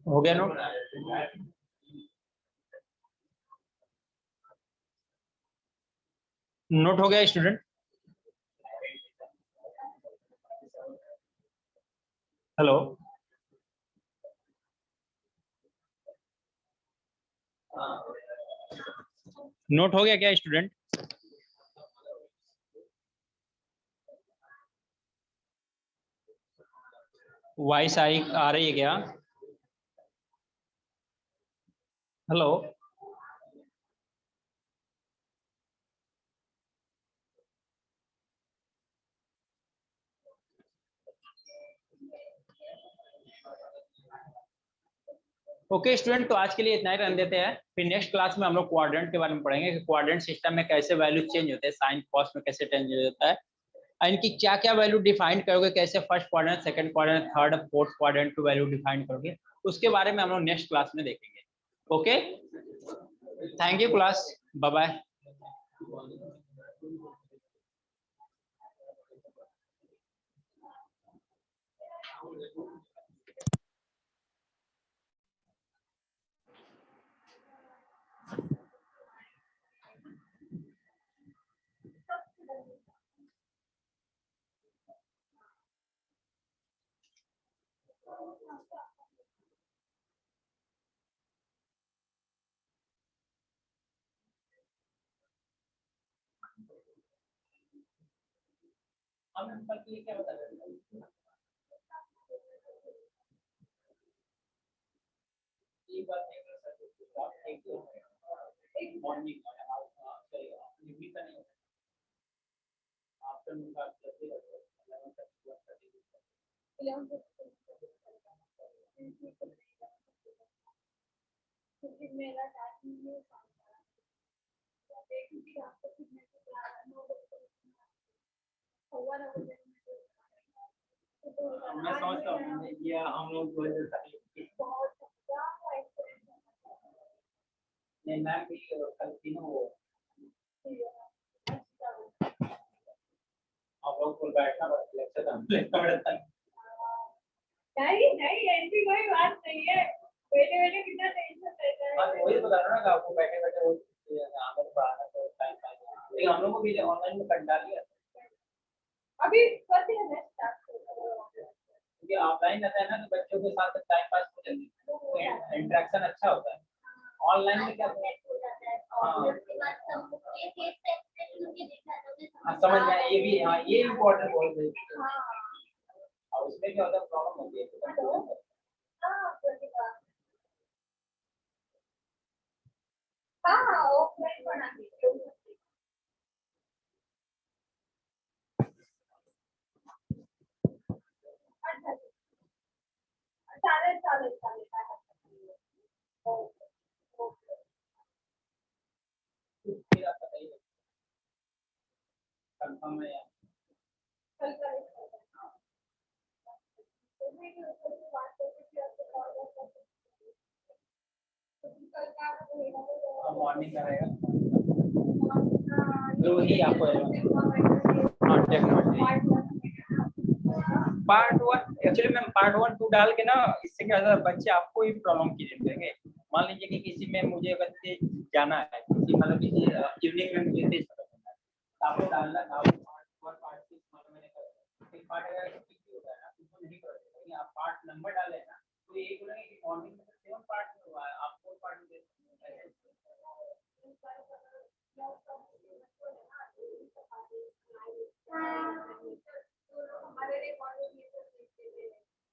हो गया नोट? नोट हो गया स्टूडेंट? हेलो नोट हो गया क्या स्टूडेंट? वॉइस आ रही है क्या? हेलो ओके स्टूडेंट, तो आज के लिए इतना ही रहने देते हैं। फिर नेक्स्ट क्लास में हम लोग क्वाड्रेंट के बारे में पढ़ेंगे कि क्वाड्रेंट सिस्टम में कैसे वैल्यू चेंज होते हैं, साइन कॉस में कैसे चेंज होता है, और इनकी क्या क्या वैल्यू डिफाइन करोगे, कैसे first quadrant, second quadrant, third fourth quadrant की वैल्यू डिफाइन करोगे, उसके बारे में हम लोग नेक्स्ट क्लास में देखेंगे। Okay, thank you class, bye bye. मैं समझता हूँ ये हम लोग मैम भी कल तीनों आप लोग को बैठना पड़ता है। नहीं ऐसी कोई बात नहीं है, बैठे बैठे कितना टेंशन रहता है। वही बता रहा हूँ ना कि आपको बैठे बैठे पढ़ाना तो टाइम पास, लेकिन हम लोग को भी ऑनलाइन में कर डालिए अभी करते हैं ना स्टार्ट, क्योंकि ऑफलाइन रहता है ना तो बच्चों के साथ टाइम पास हो जाती है, इंटरेक्शन अच्छा होता है। ऑनलाइन में क्या हो जाता है हाँ और उसके बाद सब ये केस पे मुझे देखना था, समझ में आया, ये भी हाँ ये इम्पोर्टेंट बोल रहे हैं। हाँ और उसमें क्या होता है प्रॉब्लम होती है। हाँ हाँ हाँ ऑफलाइन बना दीजिए अच्छा चालेल चालेल चालेल काय हरकत नाहीये. ओके ओके फिर आप बताइए कंफर्म है या कल करें तो मैं बात करके फिर आपको कॉल कर सकती हूँ कल का रहेगा तो मॉर्निंग का रहेगा जो ही आपको part one actually ma'am part 1 2 डाल के ना इससे क्या होता है बच्चे आपको ही प्रॉब्लम क्रिएट करेंगे मान लीजिए कि किसी में मुझे अगर तेज जाना है किसी मतलब किसी इवनिंग में मुझे तेज करना है तो आपको डालना था पार्ट 1 पार्ट 6 मतलब मैंने कर फिर पार्ट अगर ठीक होता है ना उसको नहीं कर सकते लेकिन आप पार्ट नंबर डालें ना तो ये बोलेंगे कि मॉर्निंग में 7 पार्ट में हुआ है आप 4 पार्ट में दे सकते हैं हमारे रिकॉर्डिंग ये सब देखते थे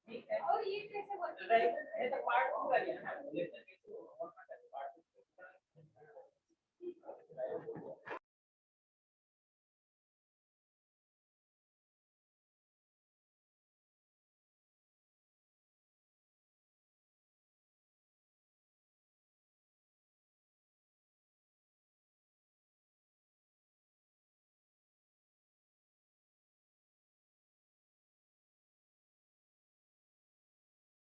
ठीक है और ये कैसे तो पार्ट 2 का लिया ना